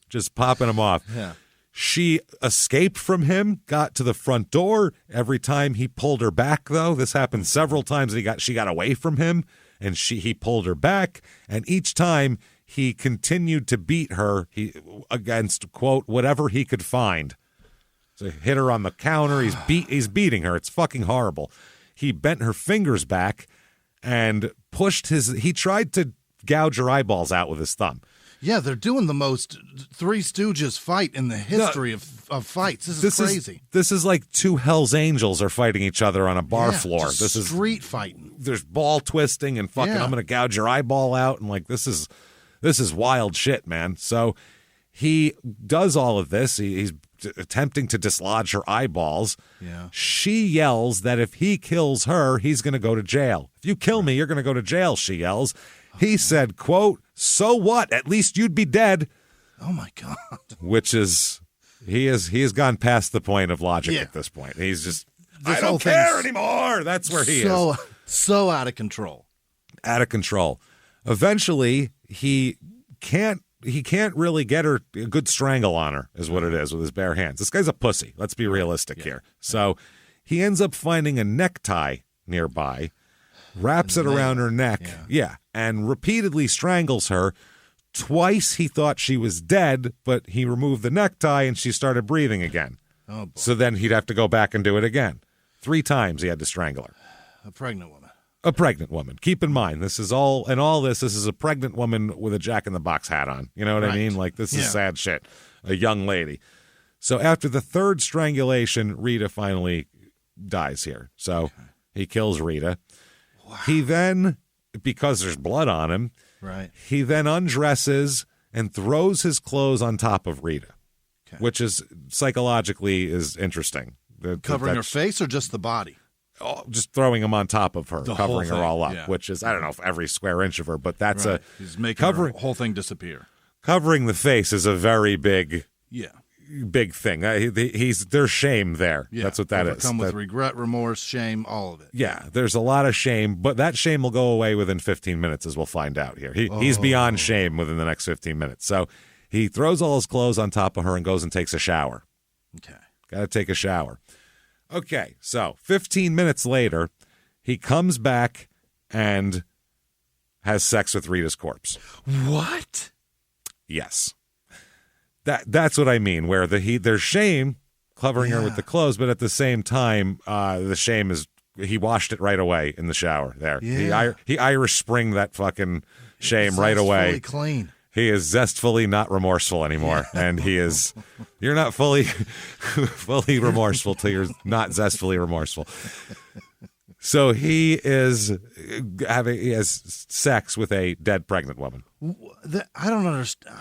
S1: Just popping him off. Yeah. She escaped from him, got to the front door. Every time he pulled her back, though, this happened several times. She got away from him, and he pulled her back. And each time he continued to beat her against, quote, whatever he could find. So he hit her on the counter. He's beating her. It's fucking horrible. He bent her fingers back and he tried to gouge her eyeballs out with his thumb.
S2: Yeah, they're doing the most Three Stooges fight in the history of fights. This is crazy.
S1: This is like two Hell's Angels are fighting each other on a bar floor.
S2: This is street fighting.
S1: There's ball twisting and fucking I'm going to gouge your eyeball out. And like, this is wild shit, man. So he does all of this. He's attempting to dislodge her eyeballs. Yeah. She yells that if he kills her, he's going to go to jail. If you kill me, you're going to go to jail, she yells. He said, quote, "So what? At least you'd be dead."
S2: Oh, my God.
S1: Which is, he has gone past the point of logic at this point. He's just, I don't care anymore. That's where he is.
S2: So out of control.
S1: Out of control. Eventually, he can't really get her a good strangle on her, is what it is, with his bare hands. This guy's a pussy. Let's be realistic here. So he ends up finding a necktie nearby, wraps it around her neck, and repeatedly strangles her. Twice he thought she was dead, but he removed the necktie and she started breathing again.
S2: Oh, boy.
S1: So then he'd have to go back and do it again. 3 times he had to strangle her.
S2: A pregnant woman.
S1: A pregnant woman. Keep in mind, this is a pregnant woman with a Jack-in-the-Box hat on. You know what I mean? Like, this is sad shit. A young lady. So after the 3rd strangulation, Rita finally dies here. So he kills Rita. Wow. He then, because there's blood on him, he then undresses and throws his clothes on top of Rita, which is psychologically is interesting.
S2: Covering her face or just the body?
S1: Oh, just throwing them on top of her, covering her all up, which is, I don't know if every square inch of her, but that's
S2: he's making the whole thing disappear.
S1: Covering the face is a very big thing. There's shame there. Yeah. That's what that is.
S2: Come with regret, remorse, shame, all of it.
S1: Yeah, there's a lot of shame, but that shame will go away within 15 minutes, as we'll find out here. He's beyond shame within the next 15 minutes. So he throws all his clothes on top of her and goes and takes a shower.
S2: Okay.
S1: Got to take a shower. Okay, so 15 minutes later, he comes back and has sex with Rita's corpse.
S2: What?
S1: Yes. That's what I mean, where there's shame covering her with the clothes, but at the same time, the shame is he washed it right away in the shower there. Yeah. He Irish Spring that fucking shame right away.
S2: Fully clean.
S1: He is zestfully not remorseful anymore, and you're not fully remorseful till you're not zestfully remorseful. So he has sex with a dead pregnant woman.
S2: I don't understand.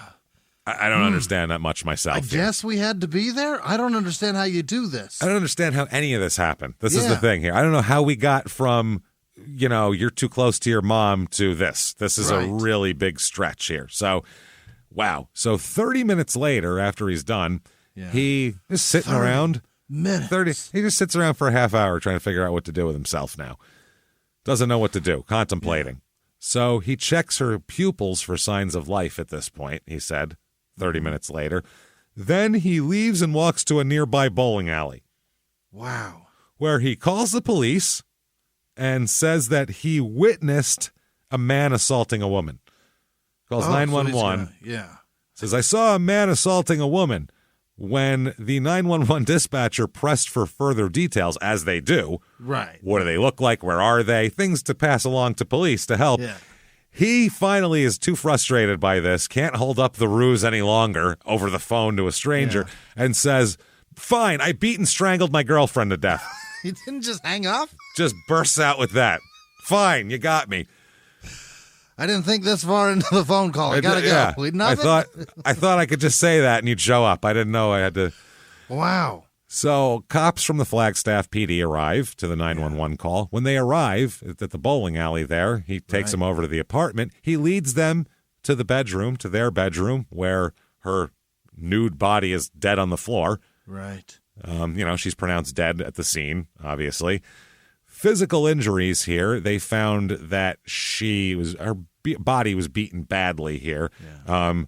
S1: I don't understand that much myself.
S2: I guess we had to be there. I don't understand how you do this.
S1: I don't understand how any of this happened. This is the thing here. I don't know how we got from, you're too close to your mom to this. This is a really big stretch here. So, wow. So 30 minutes later, after he's done, he is sitting around. He just sits around for a half hour trying to figure out what to do with himself now. Doesn't know what to do, contemplating. So he checks her pupils for signs of life at this point, he said, 30 minutes later. Then he leaves and walks to a nearby bowling alley.
S2: Wow.
S1: Where he calls the police and says that he witnessed a man assaulting a woman. Calls 911. Says, I saw a man assaulting a woman. When the 911 dispatcher pressed for further details, as they do.
S2: Right.
S1: What do they look like? Where are they? Things to pass along to police to help.
S2: Yeah.
S1: He finally is too frustrated by this, can't hold up the ruse any longer over the phone to a stranger, and says, fine, I beat and strangled my girlfriend to death.
S2: He didn't just hang up?
S1: Just bursts out with that. Fine, you got me.
S2: I didn't think this far into the phone call. I gotta go.
S1: Yeah. I thought I could just say that and you'd show up. I didn't know I had to.
S2: Wow.
S1: So cops from the Flagstaff PD arrive to the 911 call. When they arrive at the bowling alley there, he takes them over to the apartment. He leads them to the bedroom, to their bedroom, where her nude body is dead on the floor.
S2: Right.
S1: She's pronounced dead at the scene, obviously. Physical injuries here. They found that her body was beaten badly here. Yeah.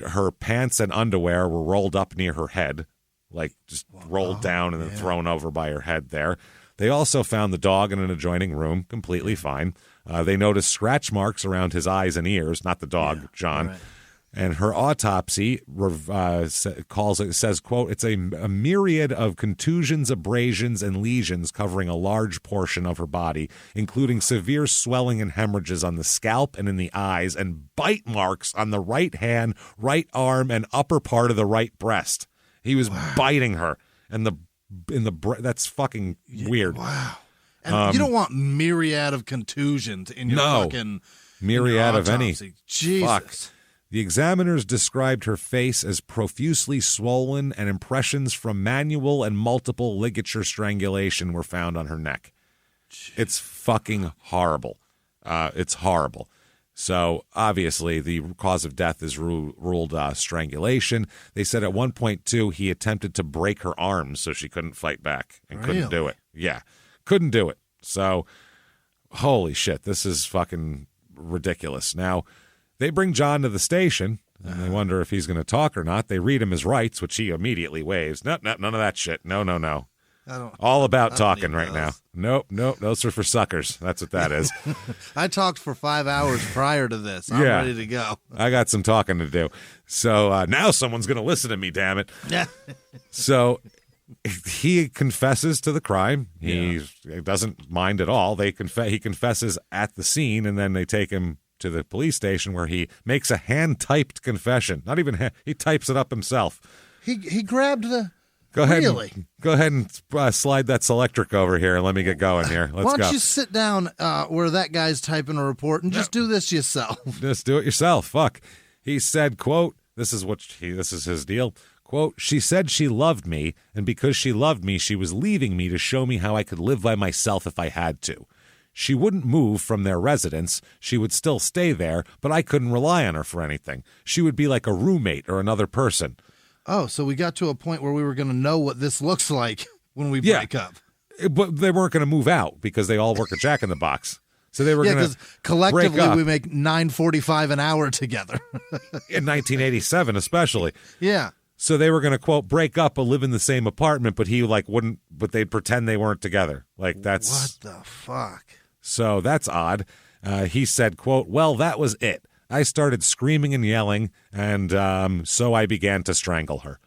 S1: Her pants and underwear were rolled up near her head, like just rolled down and then thrown over by her head there. They also found the dog in an adjoining room, completely fine. They noticed scratch marks around his eyes and ears, not the dog, John. Right. And her autopsy says, quote, it's a myriad of contusions, abrasions, and lesions covering a large portion of her body, including severe swelling and hemorrhages on the scalp and in the eyes, and bite marks on the right hand, right arm, and upper part of the right breast. He was biting her, and that's fucking weird.
S2: Wow. And you don't want myriad of contusions in your fucking
S1: myriad of any.
S2: Jesus.
S1: Fuck. The examiners described her face as profusely swollen, and impressions from manual and multiple ligature strangulation were found on her neck. Jeez. It's fucking horrible. It's horrible. So, obviously, the cause of death is ruled strangulation. They said at one point, too, he attempted to break her arms so she couldn't fight back and couldn't do it. Yeah, couldn't do it. So, holy shit, this is fucking ridiculous. Now, they bring John to the station, and they wonder if he's going to talk or not. They read him his rights, which he immediately waives. Nope, none of that shit. No. All about talking right now. Nope. Those are for suckers. That's what that is.
S2: I talked for 5 hours prior to this. I'm ready to go.
S1: I got some talking to do. So now someone's going to listen to me, damn it.
S2: Yeah.
S1: So he confesses to the crime. He doesn't mind at all. He confesses at the scene, and then they take him to the police station where he makes a hand-typed confession. Not even he types it up himself.
S2: He grabbed the...
S1: Go ahead and slide that selectric over here and let me get going here. Let's go.
S2: Why don't you sit down where that guy's typing a report and just do this yourself?
S1: Just do it yourself. Fuck. He said, quote, this is his deal. Quote, she said she loved me, and because she loved me, she was leaving me to show me how I could live by myself if I had to. She wouldn't move from their residence. She would still stay there, but I couldn't rely on her for anything. She would be like a roommate or another person.
S2: Oh, so we got to a point where we were going to know what this looks like when we break up.
S1: But they weren't going to move out because they all work at Jack in the Box. So they were going to break up.
S2: Because collectively we make $9.45 an hour together.
S1: In 1987 especially.
S2: Yeah.
S1: So they were going to, quote, break up but live in the same apartment, but he wouldn't, but they'd pretend they weren't together. That's...
S2: What the fuck?
S1: So that's odd. He said, quote, well, that was it. I started screaming and yelling, and so I began to strangle her.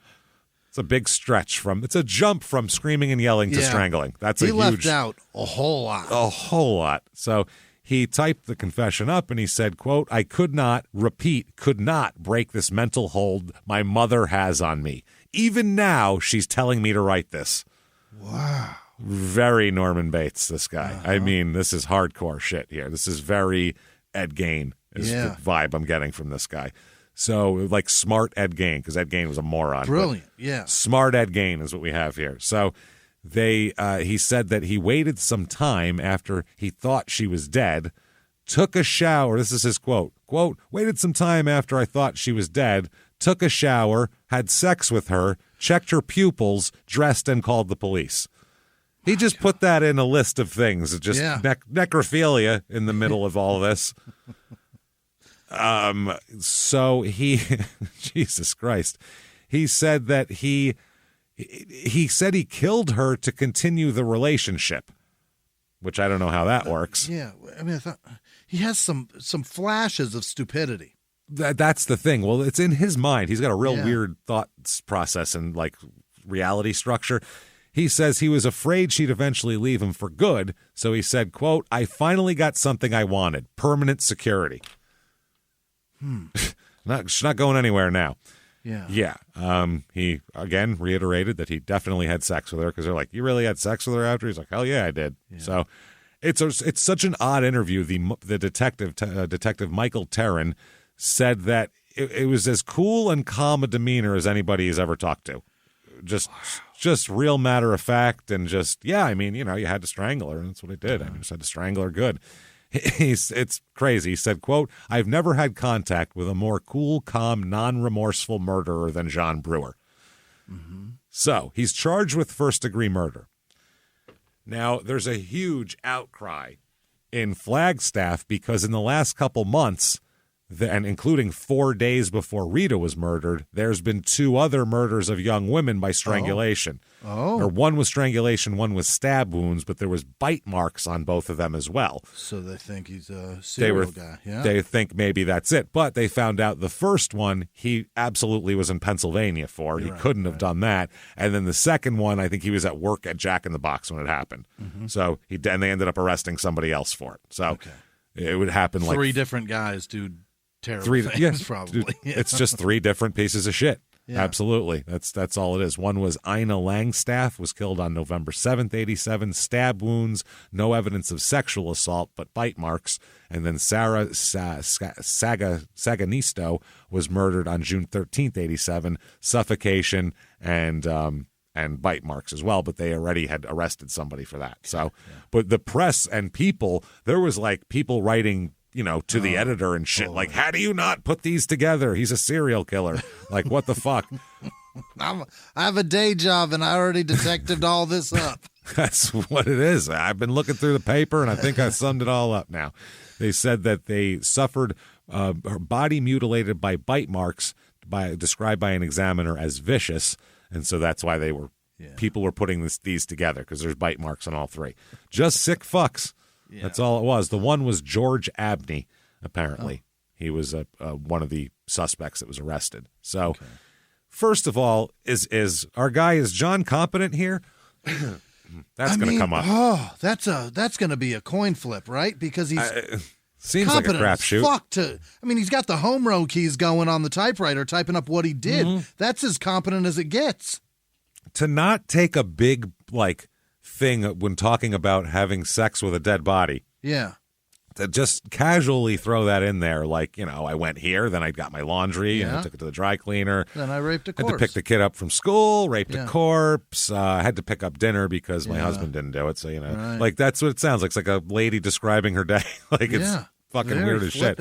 S1: It's a big stretch it's a jump from screaming and yelling to strangling. He
S2: left out a whole lot.
S1: A whole lot. So he typed the confession up and he said, quote, I could not break this mental hold my mother has on me. Even now, she's telling me to write this.
S2: Wow.
S1: Very Norman Bates, this guy. I mean, this is hardcore shit here. This is very Ed Gein is the vibe I'm getting from this guy. So, like, smart Ed Gein, because Ed Gein was a moron.
S2: Brilliant, yeah.
S1: Smart Ed Gein is what we have here. So, he said that he waited some time after he thought she was dead, took a shower. This is his quote. Quote, waited some time after I thought she was dead, took a shower, had sex with her, checked her pupils, dressed, and called the police. He just put that in a list of things. Just necrophilia in the middle of all this. So he, Jesus Christ, he said that he said he killed her to continue the relationship, which I don't know how that works.
S2: Yeah, I mean, I thought he has some flashes of stupidity.
S1: That's the thing. Well, it's in his mind. He's got a real weird thought process and like reality structure. He says he was afraid she'd eventually leave him for good, so he said, quote, I finally got something I wanted, permanent security. She's not going anywhere now.
S2: Yeah.
S1: Yeah. He, again, reiterated that he definitely had sex with her because they're like, you really had sex with her after? He's like, hell yeah, I did. Yeah. So it's such an odd interview. The detective Michael Terran said that it was as cool and calm a demeanor as anybody he's ever talked to. Just real matter of fact and just, I mean, you had to strangle her, and that's what I did. I just had to strangle her good. It's crazy. He said, quote, I've never had contact with a more cool, calm, non-remorseful murderer than John Brewer. Mm-hmm. So he's charged with first-degree murder. Now, there's a huge outcry in Flagstaff because in the last couple months, and including 4 days before Rita was murdered, there's been 2 other murders of young women by strangulation. Or one was strangulation, one was stab wounds, but there was bite marks on both of them as well.
S2: So they think he's a serial guy. Yeah.
S1: They think maybe that's it. But they found out the first one, he absolutely was in Pennsylvania for. He couldn't have done that. And then the second one, I think he was at work at Jack in the Box when it happened. Mm-hmm. So and they ended up arresting somebody else for it. So it would happen like
S2: 3 different guys, dude. Terrible things, probably.
S1: Dude, it's just 3 different pieces of shit. Yeah. Absolutely. That's all it is. One was Ina Langstaff, was killed on November 7th, 87, stab wounds, no evidence of sexual assault, but bite marks. And then Sarah Saganisto was murdered on June 13th, 87, suffocation and bite marks as well, but they already had arrested somebody for that. So, but the press and people, there was like people writing to the editor and shit, like, how do you not put these together? He's a serial killer. Like, what the fuck?
S2: I have a day job, and I already detectived all this up.
S1: That's what it is. I've been looking through the paper, and I think I summed it all up now. They said that they suffered her body mutilated by bite marks, described by an examiner as vicious, and so that's why people were putting these together, because there's bite marks on all 3. Just sick fucks. Yeah. That's all it was. The one was George Abney, apparently. He was one of the suspects that was arrested. So, first of all, is our guy, is John competent here? That's going to come up.
S2: Oh, that's going to be a coin flip, right? Because he's
S1: seems like a crapshoot.
S2: He's got the home row keys going on the typewriter, typing up what he did. Mm-hmm. That's as competent as it gets.
S1: To not take a big, thing when talking about having sex with a dead body.
S2: Yeah.
S1: To just casually throw that in there, I went here, then I got my laundry, and I took it to the dry cleaner.
S2: Then I raped a corpse.
S1: Had to pick the kid up from school, raped a corpse, had to pick up dinner because my husband didn't do it. So, that's what it sounds like. It's like a lady describing her day. It's fucking weird as shit.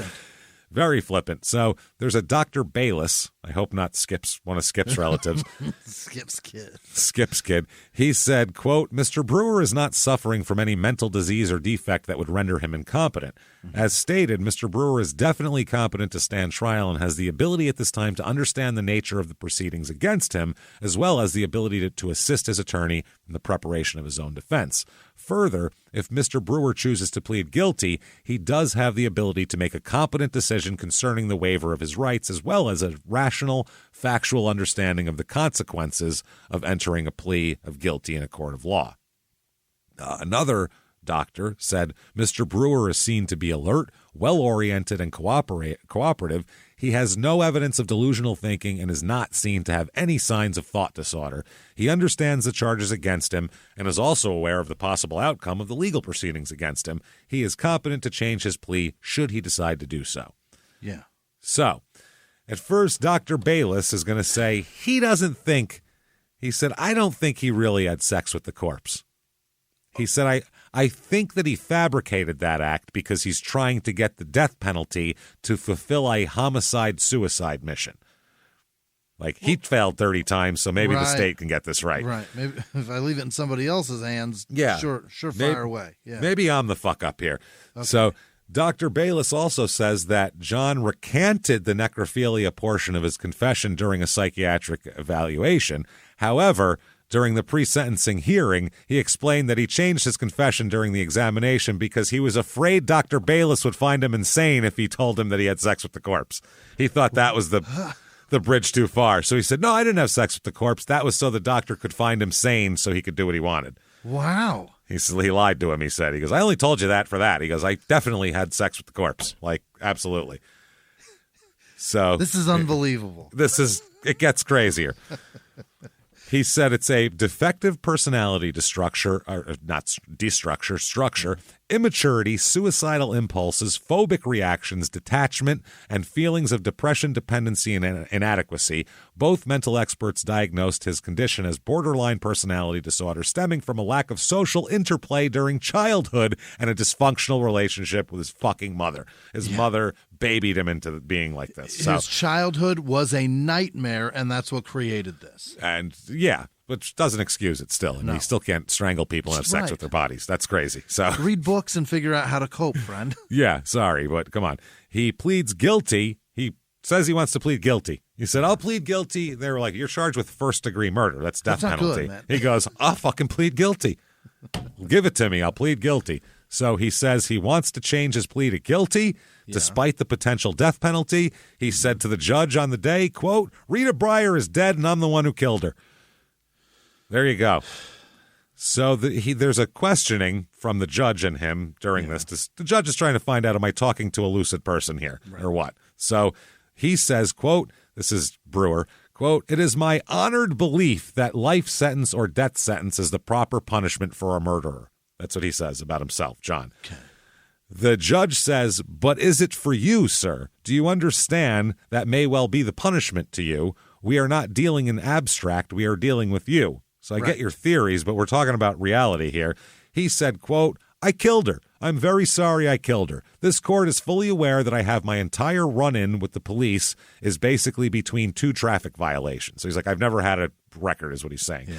S1: Very flippant. So there's a Dr. Bayless. I hope not one of Skip's relatives. Skip's kid. He said, quote, Mr. Brewer is not suffering from any mental disease or defect that would render him incompetent. Mm-hmm. As stated, Mr. Brewer is definitely competent to stand trial and has the ability at this time to understand the nature of the proceedings against him, as well as the ability to assist his attorney in the preparation of his own defense. Further, if Mr. Brewer chooses to plead guilty, he does have the ability to make a competent decision concerning the waiver of his rights, as well as a rational, factual understanding of the consequences of entering a plea of guilty in a court of law. Another doctor said Mr. Brewer is seen to be alert, well-oriented, and cooperative. He has no evidence of delusional thinking and is not seen to have any signs of thought disorder. He understands the charges against him and is also aware of the possible outcome of the legal proceedings against him. He is competent to change his plea should he decide to do so.
S2: Yeah.
S1: So, at first, Dr. Bayless is going to say he doesn't think, he said, I don't think he really had sex with the corpse. He said, I think that he fabricated that act because he's trying to get the death penalty to fulfill a homicide-suicide mission. Like, he failed 30 times, so maybe the state can get this right.
S2: Right. Maybe if I leave it in somebody else's hands, sure, fire away. Yeah.
S1: Maybe I'm the fuck up here. Okay. So Dr. Bayless also says that John recanted the necrophilia portion of his confession during a psychiatric evaluation. However, during the pre-sentencing hearing, he explained that he changed his confession during the examination because he was afraid Dr. Bayless would find him insane if he told him that he had sex with the corpse. He thought that was the bridge too far. So he said, no, I didn't have sex with the corpse. That was so the doctor could find him sane so he could do what he wanted.
S2: Wow.
S1: He lied to him, he said. He goes, I only told you that for that. He goes, I definitely had sex with the corpse. Like, absolutely. So
S2: this is unbelievable.
S1: It gets crazier. He said it's a defective personality structure, immaturity, suicidal impulses, phobic reactions, detachment, and feelings of depression, dependency, and inadequacy. Both mental experts diagnosed his condition as borderline personality disorder stemming from a lack of social interplay during childhood and a dysfunctional relationship with his fucking mother. His mother babied him into being like this.
S2: His childhood was a nightmare, and that's what created this.
S1: And yeah, which doesn't excuse it still. And you still can't strangle people and have sex with their bodies. That's crazy. So
S2: read books and figure out how to cope, friend.
S1: Yeah, sorry, but come on. He pleads guilty. He says he wants to plead guilty. He said, I'll plead guilty. They were like, you're charged with first-degree murder. That's death penalty. Good, he goes, I'll fucking plead guilty. Give it to me. I'll plead guilty. So he says he wants to change his plea to guilty despite the potential death penalty. He said to the judge on the day, quote, Rita Breyer is dead and I'm the one who killed her. There you go. So there's a questioning from the judge and him during this. The judge is trying to find out, am I talking to a lucid person here or what? So he says, quote, this is Brewer, quote, it is my honored belief that life sentence or death sentence is the proper punishment for a murderer. That's what he says about himself, John. Okay. The judge says, but is it for you, sir? Do you understand that may well be the punishment to you? We are not dealing in abstract. We are dealing with you. So I get your theories, but we're talking about reality here. He said, quote, I killed her. I'm very sorry I killed her. This court is fully aware that I have my entire run-in with the police is basically between two traffic violations. So he's like, I've never had a record is what he's saying. Yeah.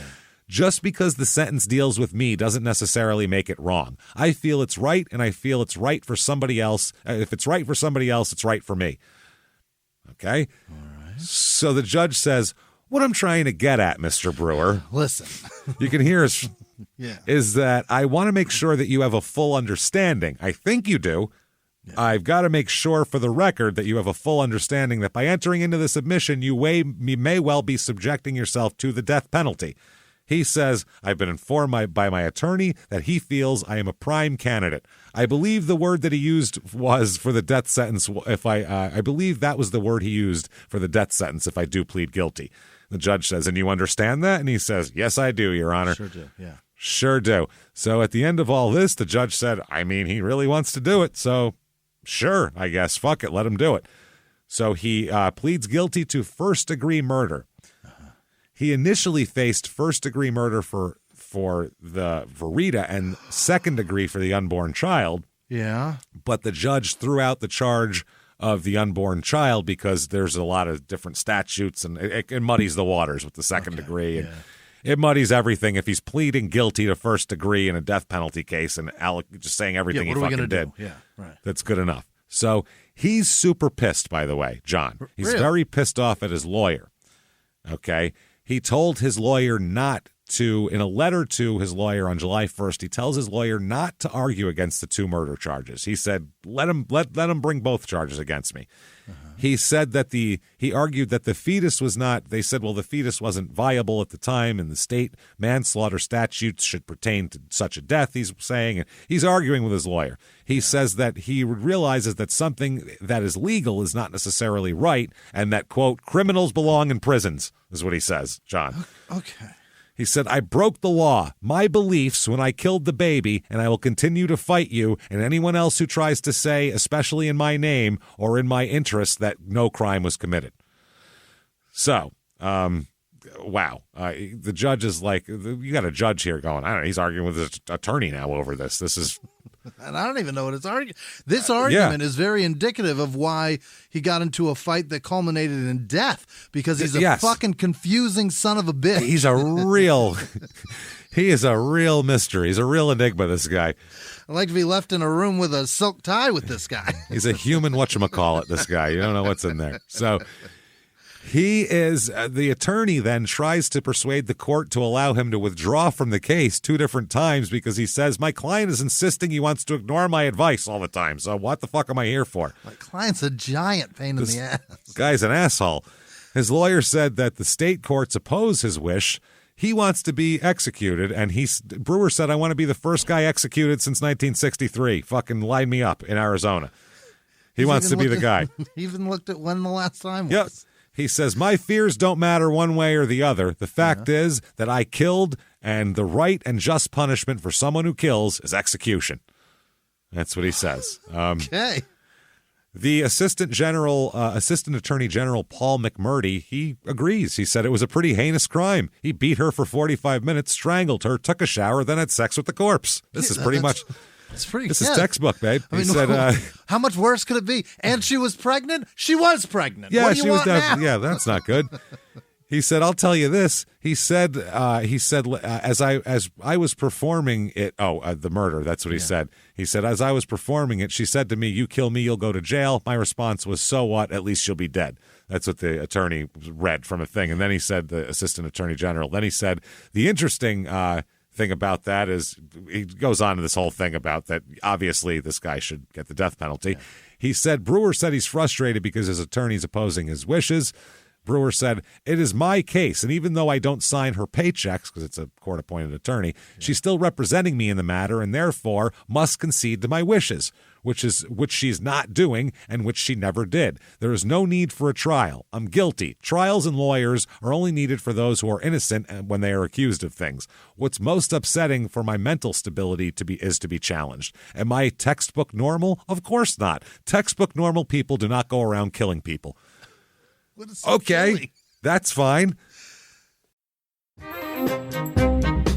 S1: Just because the sentence deals with me doesn't necessarily make it wrong. I feel it's right, and I feel it's right for somebody else. If it's right for somebody else, it's right for me. Okay? All right. So the judge says, what I'm trying to get at, Mr. Brewer,
S2: listen,
S1: you can hear us, is that I want to make sure that you have a full understanding. I think you do. Yeah. I've got to make sure for the record that you have a full understanding that by entering into this admission, you may well be subjecting yourself to the death penalty. He says, I've been informed by my attorney that he feels I am a prime candidate. I believe the word that he used was for the death sentence. I believe that was the word he used for the death sentence if I do plead guilty. The judge says, and you understand that? And he says, yes, I do, Your Honor.
S2: Sure do, yeah.
S1: Sure do. So at the end of all this, the judge said, I mean, he really wants to do it. So sure, I guess. Fuck it. Let him do it. So he pleads guilty to first-degree murder. He initially faced first-degree murder for Rita and second-degree for the unborn child.
S2: Yeah. But
S1: the judge threw out the charge of the unborn child because there's a lot of different statutes, and it muddies the waters with the second degree. And it muddies everything if he's pleading guilty to first degree in a death penalty case and just saying everything he fucking did.
S2: Yeah, right.
S1: That's good enough. So he's super pissed, by the way, John. He's
S2: really?
S1: Very pissed off at his lawyer. Okay? He told his lawyer not in a letter to his lawyer on July 1st, he tells his lawyer not to argue against the 2 murder charges. He said, let him bring both charges against me. He said that he argued that the fetus was not, they said, well, the fetus wasn't viable at the time and the state manslaughter statutes should pertain to such a death, he's saying. And he's arguing with his lawyer. He says that he realizes that something that is legal is not necessarily right and that, quote, criminals belong in prisons, is what he says, John.
S2: Okay.
S1: He said, I broke the law, my beliefs when I killed the baby, and I will continue to fight you and anyone else who tries to say, especially in my name or in my interest, that no crime was committed. So, wow. The judge is like, you got a judge here going, I don't know, he's arguing with his attorney now over this. This is...
S2: And I don't even know what it's arguing. This argument is very indicative of why he got into a fight that culminated in death, because he's a fucking confusing son of a bitch.
S1: He is a real mystery. He's a real enigma, this guy.
S2: I'd like to be left in a room with a silk tie with this guy.
S1: He's a human whatchamacallit, this guy. You don't know what's in there. So he is, the attorney then tries to persuade the court to allow him to withdraw from the case 2 different times because he says, my client is insisting he wants to ignore my advice all the time. So what the fuck am I here for?
S2: My client's a giant pain in the ass.
S1: Guy's an asshole. His lawyer said that the state courts oppose his wish. He wants to be executed, and Brewer said, I want to be the first guy executed since 1963. Fucking line me up in Arizona. He wants to be the guy.
S2: He even looked at when the last time was.
S1: Yep. He says, my fears don't matter one way or the other. The fact is that I killed, and the right and just punishment for someone who kills is execution. That's what he says.
S2: Okay.
S1: The Assistant Attorney General Paul McMurdy, he agrees. He said it was a pretty heinous crime. He beat her for 45 minutes, strangled her, took a shower, then had sex with the corpse. This is pretty much... This is textbook, babe. He said,
S2: how much worse could it be? And she was pregnant? She was pregnant.
S1: Yeah,
S2: what do you want now?
S1: Yeah, that's not good. He said, I'll tell you this. He said, as I was performing it, the murder, that's what he said. He said, as I was performing it, she said to me, you kill me, you'll go to jail. My response was, so what? At least she'll be dead. That's what the attorney read from a thing. And then he said, the Assistant Attorney General, then he said, the interesting thing about that is he goes on to this whole thing about that obviously this guy should get the death penalty. He said Brewer said he's frustrated because his attorney's opposing his wishes. Brewer said, it is my case, and even though I don't sign her paychecks because it's a court-appointed attorney, she's still representing me in the matter and therefore must concede to my wishes, which she's not doing and which she never did. There is no need for a trial. I'm guilty. Trials and lawyers are only needed for those who are innocent when they are accused of things. What's most upsetting for my mental stability is to be challenged. Am I textbook normal? Of course not. Textbook normal people do not go around killing people. Okay, silly. That's fine.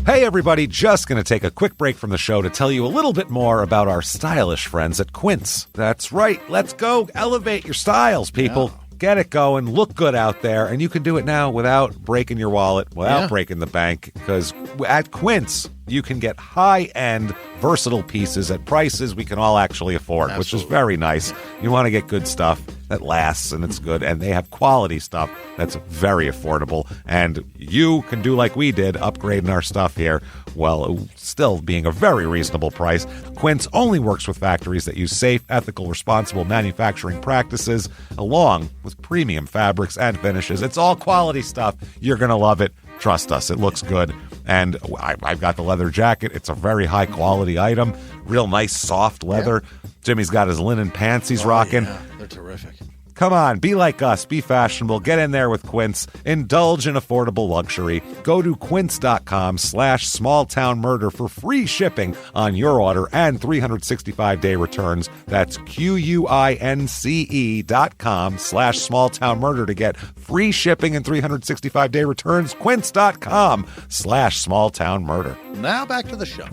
S1: Hey, everybody, just going to take a quick break from the show to tell you a little bit more about our stylish friends at Quince. That's right. Let's go elevate your styles, people. Yeah. Get it going. Look good out there. And you can do it now without breaking your wallet, without breaking the bank, because at Quince, you can get high-end, versatile pieces at prices we can all actually afford, which is very nice. You want to get good stuff that lasts and it's good, and they have quality stuff that's very affordable. And you can do like we did, upgrading our stuff here, while still being a very reasonable price. Quince only works with factories that use safe, ethical, responsible manufacturing practices, along with premium fabrics and finishes. It's all quality stuff. You're going to love it. Trust us, it looks good. And I've got the leather jacket. It's a very high-quality item. Real nice, soft leather. Yeah. Jimmie's got his linen pants he's rocking.
S2: Yeah, they're terrific.
S1: Come on, be like us. Be fashionable. Get in there with Quince. Indulge in affordable luxury. Go to quince.com/smalltownmurder for free shipping on your order and 365-day returns. That's QUINCE.com/smalltownmurder to get free shipping and 365-day returns. Quince.com/smalltownmurder.
S2: Now back to the show.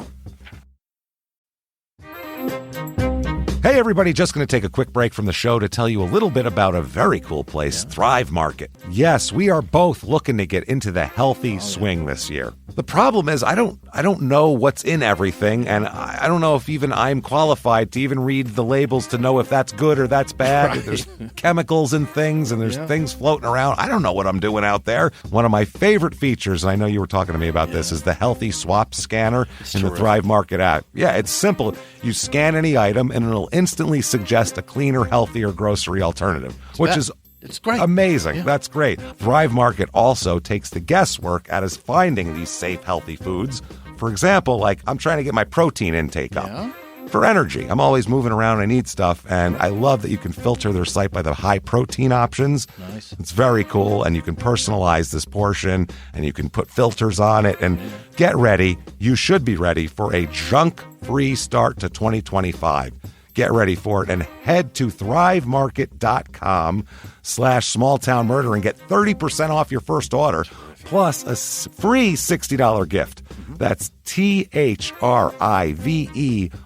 S1: Hey, Hey, everybody, just going to take a quick break from the show to tell you a little bit about a very cool place, Thrive Market. Yes, we are both looking to get into the healthy swing this year. The problem is I don't know what's in everything, and I don't know if even I'm qualified to even read the labels to know if that's good or that's bad.
S2: Right.
S1: There's chemicals and things, and there's things floating around. I don't know what I'm doing out there. One of my favorite features, and I know you were talking to me about this, is the Healthy Swap Scanner in the Thrive Market app. Yeah, it's simple. You scan any item, and it'll instantly suggest a cleaner, healthier grocery alternative, which is
S2: it's great.
S1: Amazing.
S2: Yeah.
S1: That's great. Thrive Market also takes the guesswork out of finding these safe, healthy foods. For example, like I'm trying to get my protein intake up for energy. I'm always moving around. I need stuff, and I love that you can filter their site by the high protein options.
S2: Nice.
S1: It's very cool, and you can personalize this portion, and you can put filters on it. And get ready. You should be ready for a junk-free start to 2025. Get ready for it and head to thrivemarket.com/smalltownmurder and get 30% off your first order plus a free $60 gift. That's THRIVE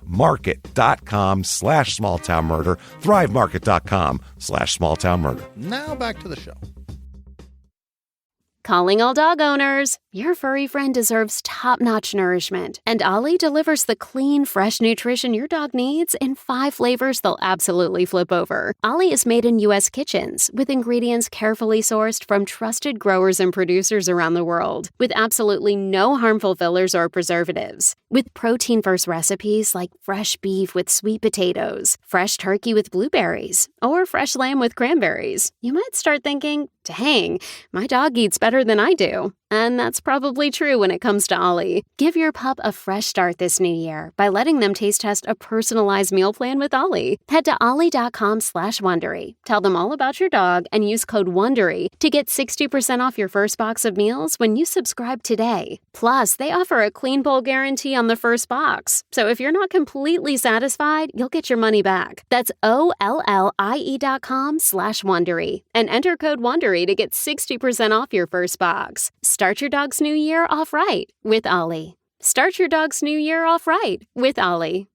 S1: market.com/smalltownmurder, thrivemarket.com/smalltownmurder.
S2: Now back to the show.
S4: Calling all dog owners. Your furry friend deserves top-notch nourishment, and Ollie delivers the clean, fresh nutrition your dog needs in 5 flavors they'll absolutely flip over. Ollie is made in U.S. kitchens with ingredients carefully sourced from trusted growers and producers around the world, with absolutely no harmful fillers or preservatives. With protein-first recipes like fresh beef with sweet potatoes, fresh turkey with blueberries, or fresh lamb with cranberries, you might start thinking, dang, my dog eats better than I do. And that's probably true when it comes to Ollie. Give your pup a fresh start this new year by letting them taste test a personalized meal plan with Ollie. Head to ollie.com/Wondery. Tell them all about your dog and use code WONDERY to get 60% off your first box of meals when you subscribe today. Plus, they offer a clean bowl guarantee on the first box. So if you're not completely satisfied, you'll get your money back. That's OLLIE.com/Wondery and enter code WONDERY to get 60% off your first box. Start your dog's new year off right with Ollie. Start your dog's new year off right with Ollie.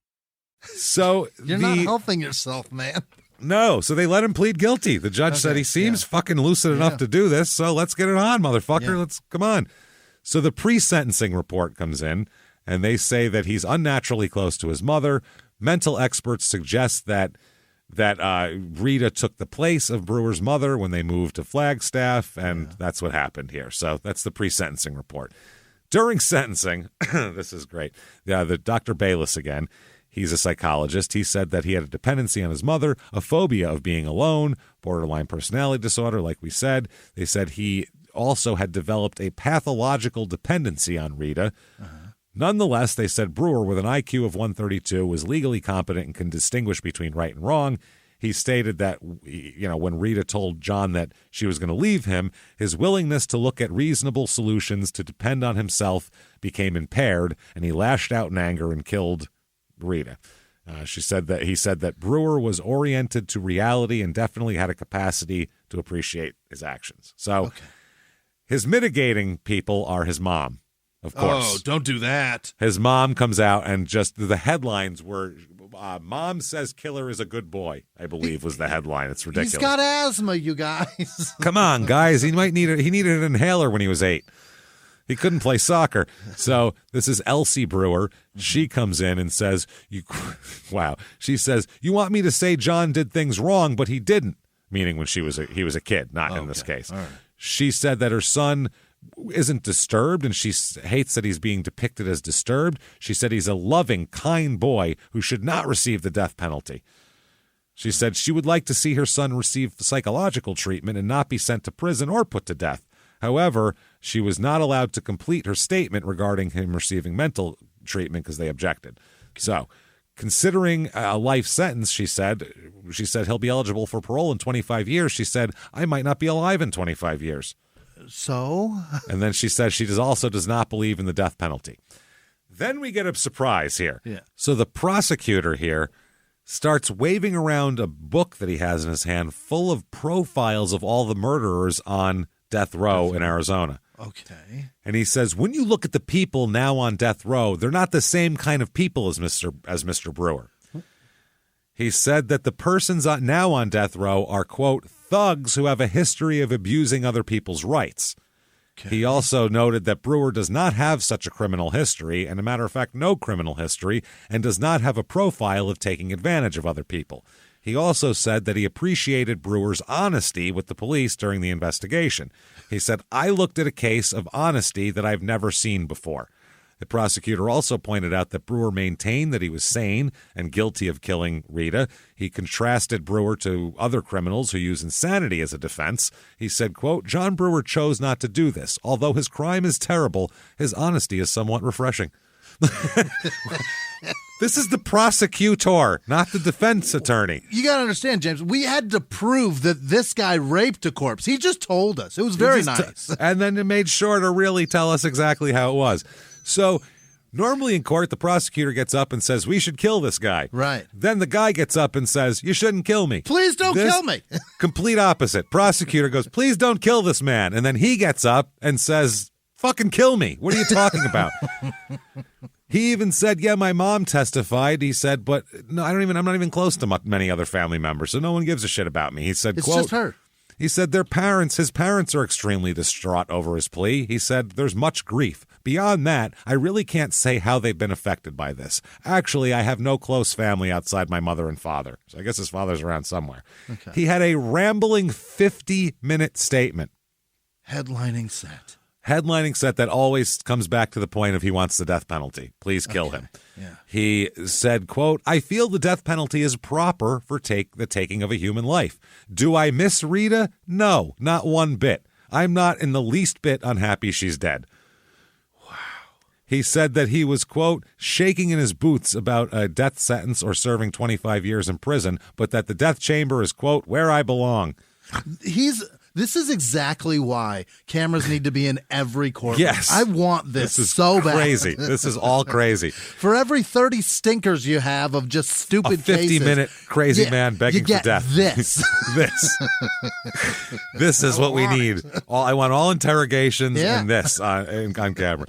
S1: So
S2: You're not helping yourself, man.
S1: No, so they let him plead guilty. The judge said he seems fucking lucid enough to do this, so let's get it on, motherfucker. Let's come on. So the pre-sentencing report comes in, and they say that he's unnaturally close to his mother. Mental experts suggest that Rita took the place of Brewer's mother when they moved to Flagstaff, and that's what happened here. So that's the pre-sentencing report. During sentencing, this is great. The Dr. Bayless again, he's a psychologist. He said that he had a dependency on his mother, a phobia of being alone, borderline personality disorder, like we said. They said he also had developed a pathological dependency on Rita. Nonetheless, they said Brewer, with an IQ of 132, was legally competent and can distinguish between right and wrong. He stated that, when Rita told John that she was going to leave him, his willingness to look at reasonable solutions to depend on himself became impaired, and he lashed out in anger and killed Rita. He said that Brewer was oriented to reality and definitely had a capacity to appreciate his actions. So his mitigating people are his mom. Of course.
S2: Oh, don't do that.
S1: His mom comes out and just the headlines were, Mom says killer is a good boy, I believe was the headline. It's ridiculous.
S2: He's got asthma, you guys.
S1: Come on, guys. He needed an inhaler when he was 8. He couldn't play soccer. So this is Elsie Brewer. She comes in and says, She says, you want me to say John did things wrong, but he didn't. Meaning when he was a kid, not in this case. Right. She said that her son isn't disturbed, and she hates that he's being depicted as disturbed. She said he's a loving, kind boy who should not receive the death penalty. She said she would like to see her son receive psychological treatment and not be sent to prison or put to death. However, she was not allowed to complete her statement regarding him receiving mental treatment because they objected. So, considering a life sentence, she said he'll be eligible for parole in 25 years. She said, I might not be alive in 25 years.
S2: So?
S1: And then she says she also does not believe in the death penalty. Then we get a surprise here.
S2: Yeah.
S1: So the prosecutor here starts waving around a book that he has in his hand full of profiles of all the murderers on death row in Arizona.
S2: Okay.
S1: And he says, when you look at the people now on death row, they're not the same kind of people as Mr. Brewer. He said that the persons now on death row are, quote, thugs who have a history of abusing other people's rights. Okay. He also noted that Brewer does not have such a criminal history, and a matter of fact, no criminal history, and does not have a profile of taking advantage of other people. He also said that he appreciated Brewer's honesty with the police during the investigation. He said, I looked at a case of honesty that I've never seen before. The prosecutor also pointed out that Brewer maintained that he was sane and guilty of killing Rita. He contrasted Brewer to other criminals who use insanity as a defense. He said, quote, John Brewer chose not to do this. Although his crime is terrible, his honesty is somewhat refreshing. This is the prosecutor, not the defense attorney.
S2: You got to understand, James, we had to prove that this guy raped a corpse. He just told us. It was very nice.
S1: And then he made sure to really tell us exactly how it was. So normally in court, the prosecutor gets up and says, we should kill this guy.
S2: Right.
S1: Then the guy gets up and says, you shouldn't kill me.
S2: Please don't kill me.
S1: Complete opposite. Prosecutor goes, please don't kill this man. And then he gets up and says, fucking kill me. What are you talking about? He even said, yeah, my mom testified. He said, but no, I'm not even close to many other family members, so no one gives a shit about me. He said,
S2: it's
S1: quote,
S2: just her.
S1: He said his parents are extremely distraught over his plea. He said, there's much grief. Beyond that, I really can't say how they've been affected by this. Actually, I have no close family outside my mother and father. So I guess his father's around somewhere. Okay. He had a rambling 50-minute statement.
S2: Headlining set
S1: that always comes back to the point of he wants the death penalty. Please kill him.
S2: Yeah.
S1: He said, quote, I feel the death penalty is proper for the taking of a human life. Do I miss Rita? No, not one bit. I'm not in the least bit unhappy she's dead. Wow. He said that he was, quote, shaking in his boots about a death sentence or serving 25 years in prison, but that the death chamber is, quote, where I belong.
S2: This is exactly why cameras need to be in every courtroom.
S1: Yes.
S2: I want this
S1: is
S2: so
S1: crazy.
S2: bad.
S1: This is all crazy.
S2: For every 30 stinkers you have of just stupid
S1: a 50-minute crazy man begging
S2: you get
S1: for death.
S2: This.
S1: This is what we need. I want all interrogations and this on camera.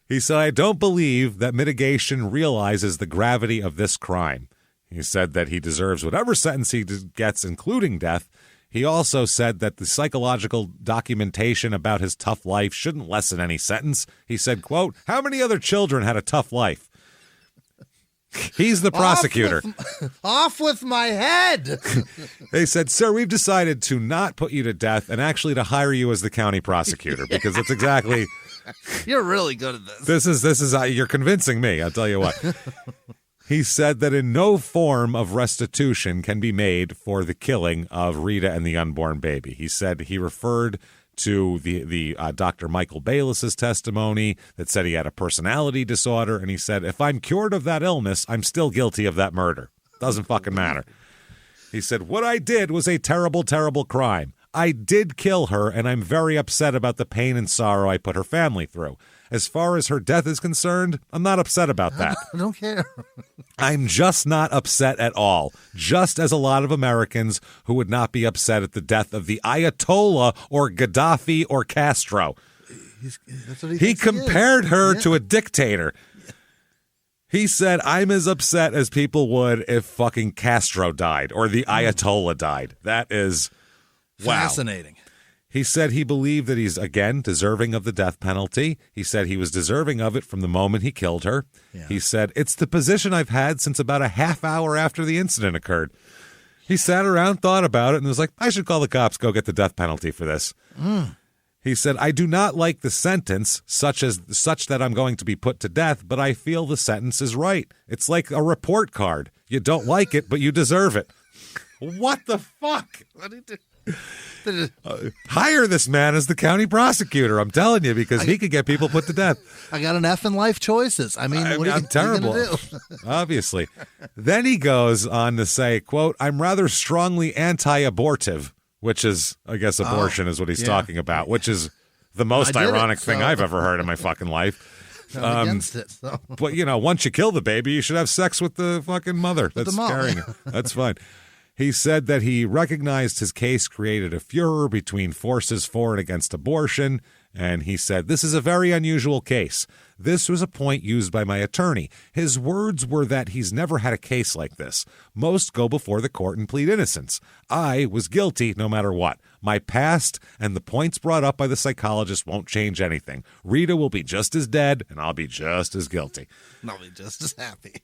S1: He said, I don't believe that mitigation realizes the gravity of this crime. He said that he deserves whatever sentence he gets, including death. He also said that the psychological documentation about his tough life shouldn't lessen any sentence. He said, quote, how many other children had a tough life? He's the prosecutor.
S2: Off with my head.
S1: They said, sir, we've decided to not put you to death and actually to hire you as the county prosecutor because it's exactly...
S2: You're really good at this.
S1: This is you're convincing me, I'll tell you what. He said that in no form of restitution can be made for the killing of Rita and the unborn baby. He said he referred to the Dr. Michael Bayless's testimony that said he had a personality disorder, and he said, if I'm cured of that illness, I'm still guilty of that murder. Doesn't fucking matter. He said, what I did was a terrible, terrible crime. I did kill her, and I'm very upset about the pain and sorrow I put her family through. As far as her death is concerned, I'm not upset about that.
S2: I don't care.
S1: I'm just not upset at all, just as a lot of Americans who would not be upset at the death of the Ayatollah or Gaddafi or Castro.
S2: That's what
S1: he compared her to a dictator. He said, I'm as upset as people would if fucking Castro died or the Ayatollah died. That is
S2: fascinating.
S1: Wow. He said he believed that he's, again, deserving of the death penalty. He said he was deserving of it from the moment he killed her. Yeah. He said, it's the position I've had since about a half hour after the incident occurred. He sat around, thought about it, and was like, I should call the cops, go get the death penalty for this. He said, I do not like the sentence such that I'm going to be put to death, but I feel the sentence is right. It's like a report card. You don't like it, but you deserve it. What the fuck? What did he do? Hire this man as the county prosecutor, I'm telling you, because he could get people put to death.
S2: I got an F in life choices. I mean, what are you
S1: terrible.
S2: Gonna do?
S1: Obviously. Then he goes on to say, quote, I'm rather strongly anti-abortive, which is, I guess, abortion is what he's talking about, which is the most ironic thing I've ever heard in my fucking life.
S2: I'm against it. So.
S1: But, once you kill the baby, you should have sex with the fucking mother that's carrying it. That's fine. He said that he recognized his case created a furor between forces for and against abortion, and he said, "This is a very unusual case. This was a point used by my attorney. His words were that he's never had a case like this. Most go before the court and plead innocence. I was guilty no matter what. My past and the points brought up by the psychologist won't change anything. Rita will be just as dead, and I'll be just as guilty."
S2: I'll be just as happy.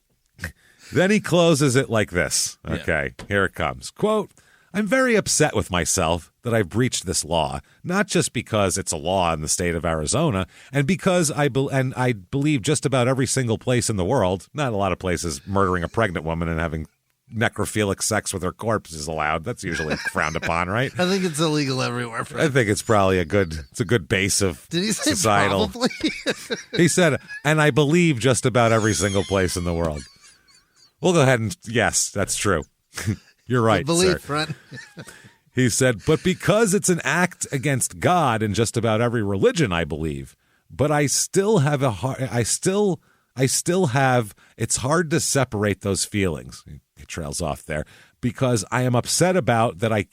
S1: Then he closes it like this. Okay, Here it comes. Quote, "I'm very upset with myself that I've breached this law, not just because it's a law in the state of Arizona, and because I believe just about every single place in the world, not a lot of places, murdering a pregnant woman and having necrophilic sex with her corpse is allowed. That's usually frowned upon, right?
S2: I think it's illegal everywhere.
S1: I think it's probably a good base of
S2: Did he say
S1: societal.
S2: probably?
S1: He said, and I believe just about every single place in the world. We'll go ahead and, yes, that's true. You're right,
S2: Believe,
S1: sir.
S2: friend.
S1: He said, but because it's an act against God in just about every religion, I believe. But I still have it's hard to separate those feelings. He trails off there. Because I am upset about that I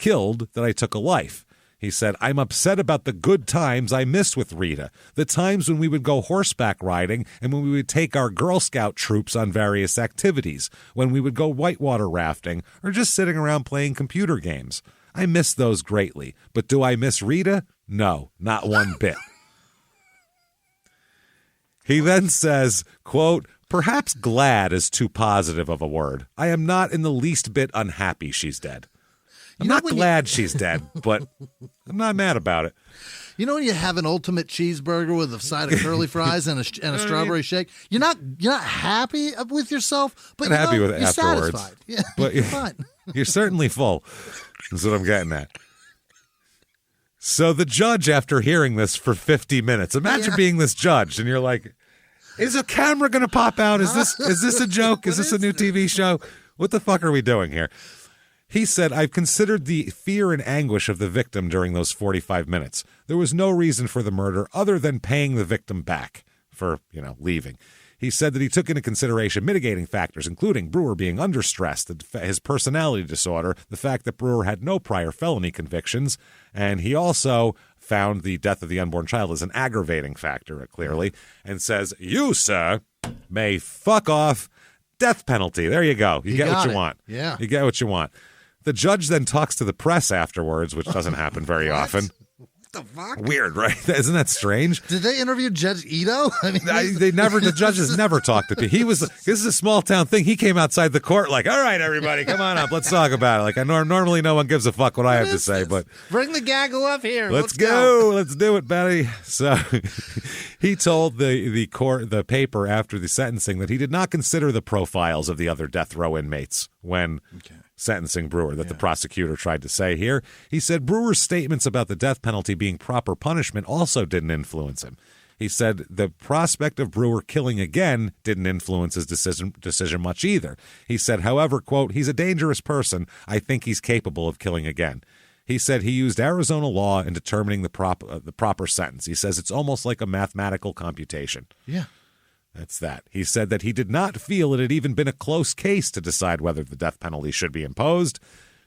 S1: took a life. He said, I'm upset about the good times I missed with Rita, the times when we would go horseback riding and when we would take our Girl Scout troops on various activities, when we would go whitewater rafting or just sitting around playing computer games. I miss those greatly. But do I miss Rita? No, not one bit. He then says, quote, perhaps glad is too positive of a word. I am not in the least bit unhappy she's dead. I'm not glad she's dead, but I'm not mad about it.
S2: You know when you have an ultimate cheeseburger with a side of curly fries and a strawberry shake? You're not happy with yourself, but
S1: I'm happy with it
S2: you're
S1: afterwards.
S2: satisfied. Yeah,
S1: but
S2: you're fine.
S1: You're certainly full. That's what I'm getting at. So the judge, after hearing this for 50 minutes, imagine being this judge, and you're like, is a camera going to pop out? Is this a joke? Is this a new TV show? What the fuck are we doing here? He said, I've considered the fear and anguish of the victim during those 45 minutes. There was no reason for the murder other than paying the victim back for, leaving. He said that he took into consideration mitigating factors, including Brewer being under stress, his personality disorder, the fact that Brewer had no prior felony convictions, and he also found the death of the unborn child as an aggravating factor, clearly, and says, you, sir, may fuck off. Death penalty. There you go. You get what you want.
S2: Yeah.
S1: You get what you want. The judge then talks to the press afterwards, which doesn't happen very often.
S2: What the fuck?
S1: Weird, right? Isn't that strange?
S2: Did they interview Judge Ito?
S1: The judges never talked to people. This is a small town thing. He came outside the court like, all right, everybody, come on up. Let's talk about it. Like, normally no one gives a fuck what I have to say, but
S2: bring the gaggle up here.
S1: Let's go. Let's do it, Betty. So he told the court, the paper after the sentencing, that he did not consider the profiles of the other death row inmates when sentencing Brewer, that the prosecutor tried to say here. He said Brewer's statements about the death penalty being proper punishment also didn't influence him. He said the prospect of Brewer killing again didn't influence his decision much either. He said, however, quote, he's a dangerous person. I think he's capable of killing again. He said he used Arizona law in determining the proper sentence. He says it's almost like a mathematical computation.
S2: Yeah.
S1: That's that. He said that he did not feel it had even been a close case to decide whether the death penalty should be imposed,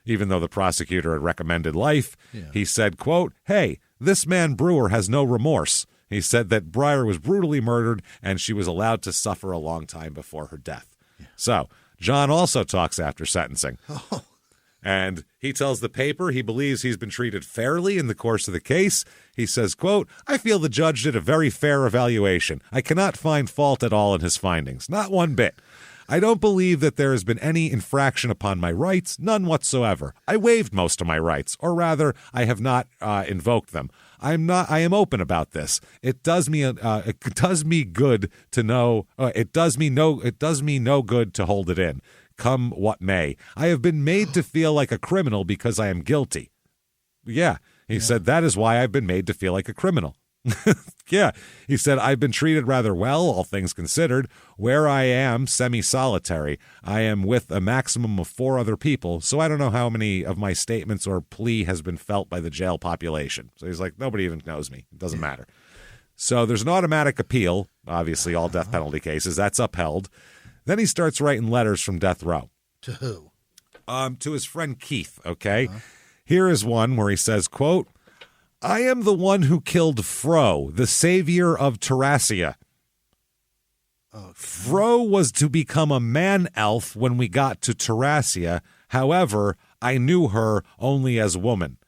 S1: even though the prosecutor had recommended life. Yeah. He said, quote, hey, this man Brewer has no remorse. He said that Breyer was brutally murdered and she was allowed to suffer a long time before her death. Yeah. So John also talks after sentencing.
S2: Oh.
S1: And he tells the paper he believes he's been treated fairly in the course of the case. He says, quote, I feel the judge did a very fair evaluation. I cannot find fault at all in his findings. Not one bit. I don't believe that there has been any infraction upon my rights, none whatsoever. I waived most of my rights, or rather, I have not invoked them. I am open about this. It does me good to know. It does me no good to hold it in. Come what may. I have been made to feel like a criminal because I am guilty. Yeah. He said, that is why I've been made to feel like a criminal. Yeah. He said, I've been treated rather well, all things considered. Where I am semi-solitary, I am with a maximum of 4 other people, so I don't know how many of my statements or plea has been felt by the jail population. So he's like, nobody even knows me. It doesn't matter. So there's an automatic appeal, obviously all death penalty cases. That's upheld. Then he starts writing letters from death row.
S2: To who?
S1: To his friend Keith, okay? Here is one where he says, quote, I am the one who killed Fro, the savior of Terrasia. Okay. Fro was to become a man-elf when we got to Terrasia. However, I knew her only as woman.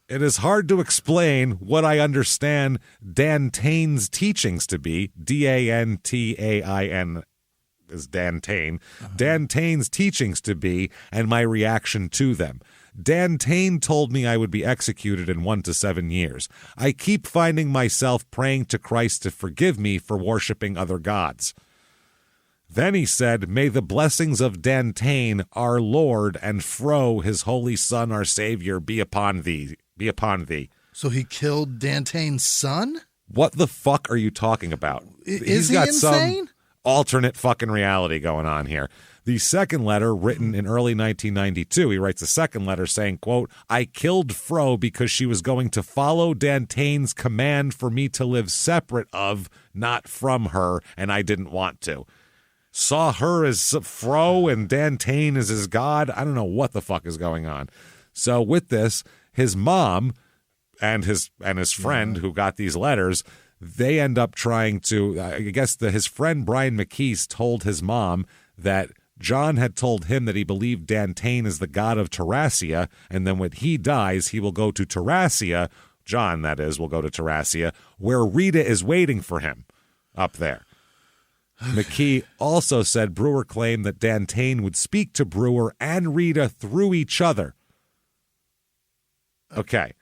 S1: It is hard to explain what I understand Dantain's teachings to be. Dantain is Dantain. Dantain's teachings to be, and my reaction to them. Dantain told me I would be executed in 1 to 7 years. I keep finding myself praying to Christ to forgive me for worshiping other gods. Then he said, may the blessings of Dantain, our Lord, and Fro, his holy son, our Savior, be upon thee. Be upon thee.
S2: So he killed Dantain's son?
S1: What the fuck are you talking about?
S2: Is he insane?
S1: Some alternate fucking reality going on here. The second letter, written in early 1992, he writes a second letter saying, quote, I killed Fro because she was going to follow Dantain's command for me to live separate of, not from her, and I didn't want to. Saw her as Fro and Dantain as his god. I don't know what the fuck is going on. So with this, his mom and his friend who got these letters, they end up trying to, I guess his friend Brian McKees told his mom that John had told him that he believed Dantain is the god of Terrasia, and then when he dies, he will go to Terrasia, John, that is, will go to Terrasia, where Rita is waiting for him up there. McKee also said Brewer claimed that Dantain would speak to Brewer and Rita through each other. Okay.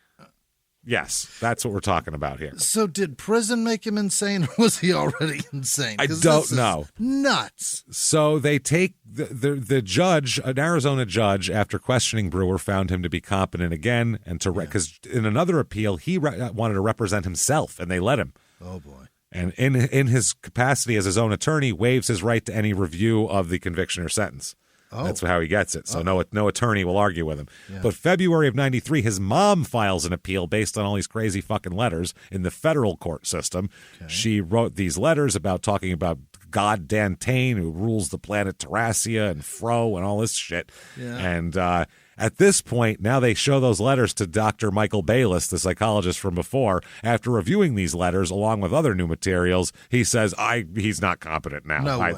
S1: Yes, that's what we're talking about here.
S2: So did prison make him insane, or was he already insane?
S1: I don't know.
S2: Nuts.
S1: So they take the judge, an Arizona judge, after questioning Brewer, found him to be competent again, and because in another appeal, he wanted to represent himself, and they let him.
S2: Oh, boy.
S1: And in his capacity as his own attorney, waives his right to any review of the conviction or sentence. Oh. That's how he gets it. So no attorney will argue with him. Yeah. But February of 93, his mom files an appeal based on all these crazy fucking letters in the federal court system. Okay. She wrote these letters about talking about God Dantain, who rules the planet Terrasia, and Fro and all this shit. Yeah. And at this point, now they show those letters to Dr. Michael Bayless, the psychologist from before. After reviewing these letters, along with other new materials, he says, he's not competent now.
S2: No way.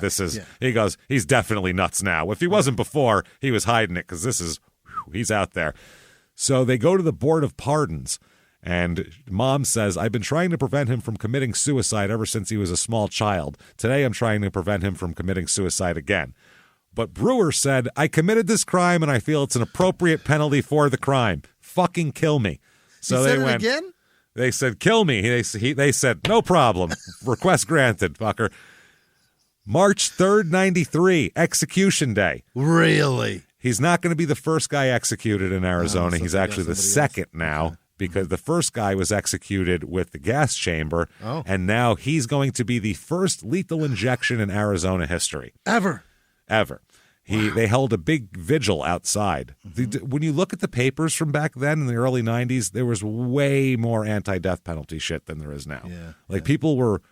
S1: He goes, he's definitely nuts now. If he wasn't before, he was hiding it, because he's out there. So they go to the Board of Pardons, and Mom says, I've been trying to prevent him from committing suicide ever since he was a small child. Today I'm trying to prevent him from committing suicide again. But Brewer said, I committed this crime and I feel it's an appropriate penalty for the crime. Fucking kill me. So
S2: they went again?
S1: They said, kill me. They said, no problem. Request granted, fucker. March 3rd, 93, execution day.
S2: Really?
S1: He's not going to be the first guy executed in Arizona. He's actually the second now. Okay. Because the first guy was executed with the gas chamber, and now he's going to be the first lethal injection in Arizona history.
S2: Ever.
S1: They held a big vigil outside. When you look at the papers from back then in the early 90s, there was way more anti-death penalty shit than there is now. Yeah, people were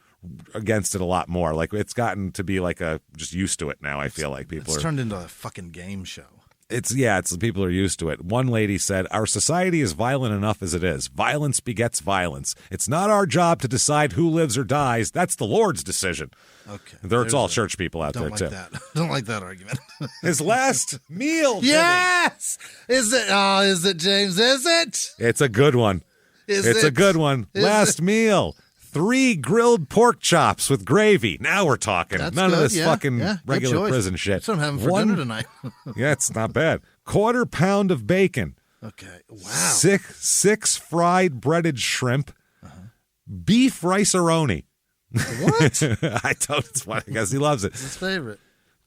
S1: against it a lot more. Like, it's gotten to be like just used to it now. I feel like people
S2: it's turned into a fucking game show.
S1: It's people are used to it. One lady said, our society is violent enough as it is. Violence begets violence. It's not our job to decide who lives or dies. That's the Lord's decision.
S2: Okay.
S1: It's all church people out there, too.
S2: Don't like that argument.
S1: His last meal.
S2: Yes! Is it, James? Is it?
S1: It's a good one. It's a good one. Last meal. 3 grilled pork chops with gravy. Now we're talking.
S2: That's
S1: None
S2: good.
S1: of this fucking regular prison shit.
S2: That's what I'm having for dinner tonight.
S1: Yeah, it's not bad. 1/4 pound of bacon.
S2: Okay. Wow.
S1: 6 fried breaded shrimp. Beef rice-a-roni.
S2: What?
S1: I don't. It's funny because he loves it.
S2: It's his favorite.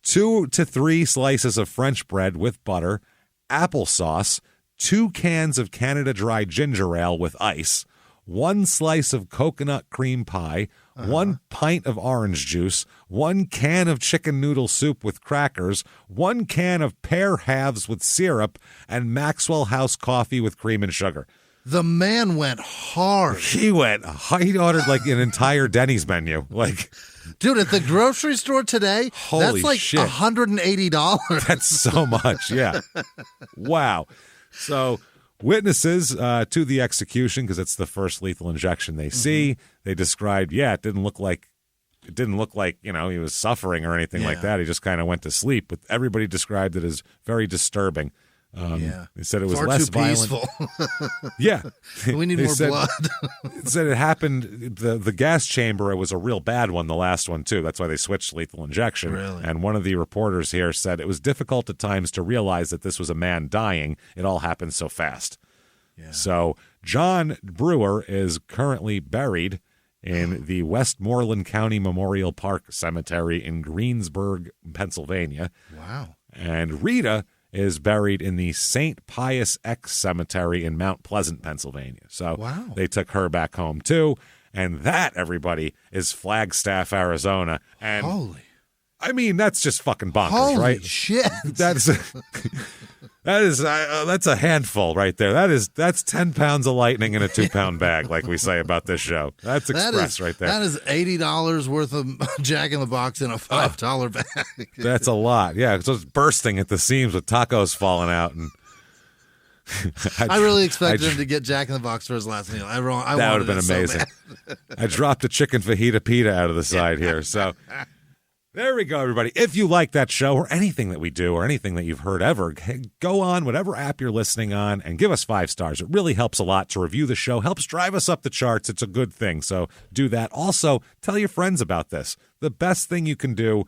S1: 2 to 3 slices of French bread with butter, applesauce, 2 cans of Canada Dry ginger ale with ice, 1 slice of coconut cream pie, 1 pint of orange juice, 1 can of chicken noodle soup with crackers, 1 can of pear halves with syrup, and Maxwell House coffee with cream and sugar.
S2: The man went hard.
S1: He ordered like an entire Denny's menu. Like,
S2: Dude, at the grocery store today,
S1: Holy
S2: that's like
S1: shit.
S2: $180.
S1: That's so much, yeah. Wow. So witnesses to the execution, because it's the first lethal injection they see, they described, it didn't look like, he was suffering or anything like that. He just kind of went to sleep. But everybody described it as very disturbing. They said it was
S2: Far
S1: less
S2: too
S1: violent.
S2: peaceful.
S1: Yeah.
S2: We need more blood.
S1: It said it happened, the gas chamber, it was a real bad one, the last one, too. That's why they switched lethal injection.
S2: Really?
S1: And one of the reporters here said it was difficult at times to realize that this was a man dying. It all happened so fast. Yeah. So John Brewer is currently buried in the Westmoreland County Memorial Park Cemetery in Greensburg, Pennsylvania.
S2: Wow.
S1: And Rita is buried in the St. Pius X Cemetery in Mount Pleasant, Pennsylvania. So they took her back home, too. And that, everybody, is Flagstaff, Arizona. And I mean, that's just fucking bonkers, right?
S2: Holy shit.
S1: That's a handful right there. That's 10 pounds of lightning in a 2-pound bag, like we say about this show. That's express right there.
S2: That is $80 worth of Jack in the Box in a $5 bag.
S1: That's a lot. Yeah, so it's bursting at the seams with tacos falling out. And
S2: I really expected him to get Jack in the Box for his last meal. That would have been amazing. So
S1: I dropped a chicken fajita pita out of the side here. So there we go, everybody. If you like that show or anything that we do or anything that you've heard ever, go on whatever app you're listening on and give us 5 stars. It really helps a lot to review the show, helps drive us up the charts. It's a good thing, so do that. Also, tell your friends about this. The best thing you can do,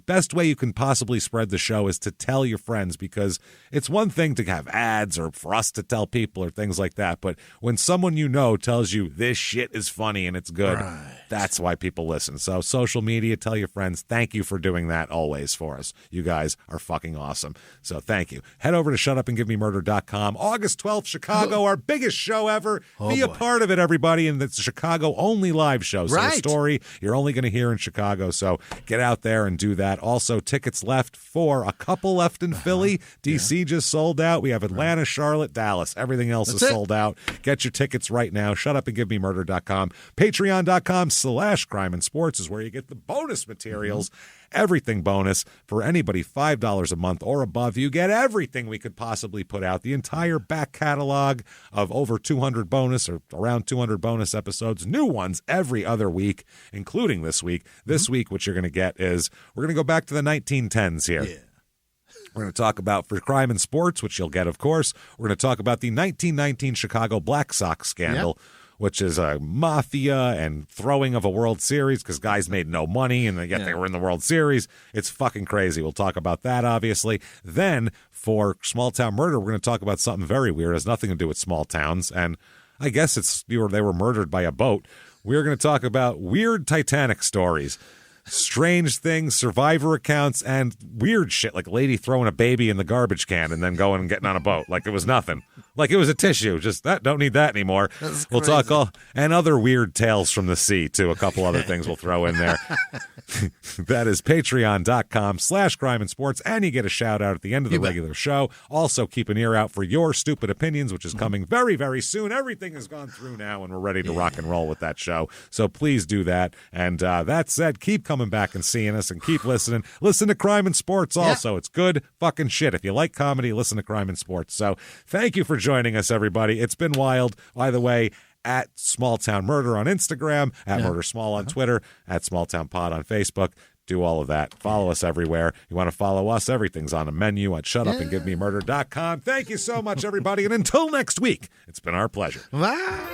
S1: best way you can possibly spread the show is to tell your friends, because it's one thing to have ads or for us to tell people or things like that, but when someone you know tells you this shit is funny and it's good, that's why people listen. So social media, tell your friends. Thank you for doing that always for us. You guys are fucking awesome. So thank you. Head over to shutupandgivememurder.com. August 12th, Chicago, our biggest show ever. Be a part of it, everybody, and it's Chicago only live show. So a story you're only going to hear in Chicago. So get out there and do that. Also, tickets left for a couple left in Philly. DC just sold out. We have Atlanta, Charlotte, Dallas. Everything else is sold out. Get your tickets right now. Shutupandgivememurder.com. Patreon.com/crime and sports is where you get the bonus materials. Everything bonus for anybody $5 a month or above. You get everything we could possibly put out. The entire back catalog of over 200 bonus or around 200 bonus episodes. New ones every other week, including this week. This week, what you're going to get is we're going to go back to the 1910s here. Yeah. We're going to talk about For Crime and Sports, which you'll get, of course. We're going to talk about the 1919 Chicago Black Sox scandal. Yep. Which is a mafia and throwing of a World Series because guys made no money and yet they were in the World Series. It's fucking crazy. We'll talk about that, obviously. Then for Small Town Murder, we're going to talk about something very weird. It has nothing to do with small towns. And I guess they were murdered by a boat. We're going to talk about weird Titanic stories. Strange things, survivor accounts, and weird shit like a lady throwing a baby in the garbage can and then going and getting on a boat like it was nothing. Like it was a tissue. Just that, don't need that anymore. We'll talk and other weird tales from the sea, too. A couple other things we'll throw in there. That is patreon.com/crime and sports, and you get a shout out at the end of the regular show. Also, keep an ear out for Your Stupid Opinions, which is coming very, very soon. Everything has gone through now, and we're ready to rock and roll with that show. So please do that. And that said, keep coming back and seeing us and keep listening. Listen to Crime and Sports also. It's good fucking shit. If you like comedy, listen to Crime and Sports. So thank you for joining us, everybody. It's been wild. By the way, at Small Town Murder on Instagram, at Murder Small on Twitter, at Small Town Pod on Facebook. Do all of that. Follow us everywhere. You want to follow us? Everything's on a menu at shutupandgivememurder.com. Thank you so much, everybody. And until next week, it's been our pleasure.
S2: Bye.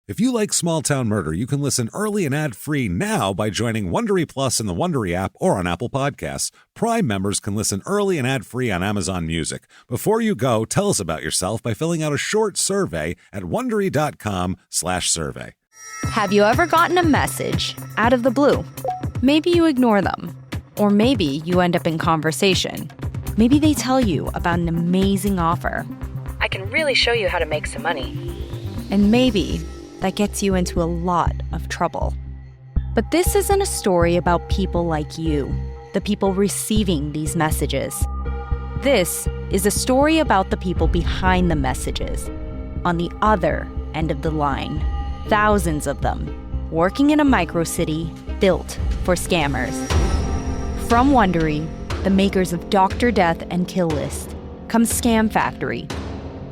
S1: If you like Small Town Murder, you can listen early and ad-free now by joining Wondery Plus in the Wondery app or on Apple Podcasts. Prime members can listen early and ad-free on Amazon Music. Before you go, tell us about yourself by filling out a short survey at Wondery.com/survey.
S5: Have you ever gotten a message out of the blue? Maybe you ignore them. Or maybe you end up in conversation. Maybe they tell you about an amazing offer.
S6: I can really show you how to make some money.
S5: And maybe that gets you into a lot of trouble. But this isn't a story about people like you, the people receiving these messages. This is a story about the people behind the messages, on the other end of the line. Thousands of them, working in a microcity built for scammers. From Wondery, the makers of Dr. Death and Kill List, comes Scam Factory,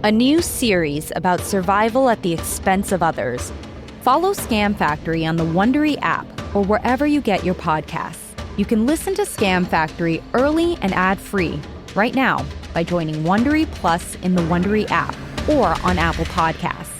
S5: a new series about survival at the expense of others. Follow Scam Factory on the Wondery app or wherever you get your podcasts. You can listen to Scam Factory early and ad-free right now by joining Wondery Plus in the Wondery app or on Apple Podcasts.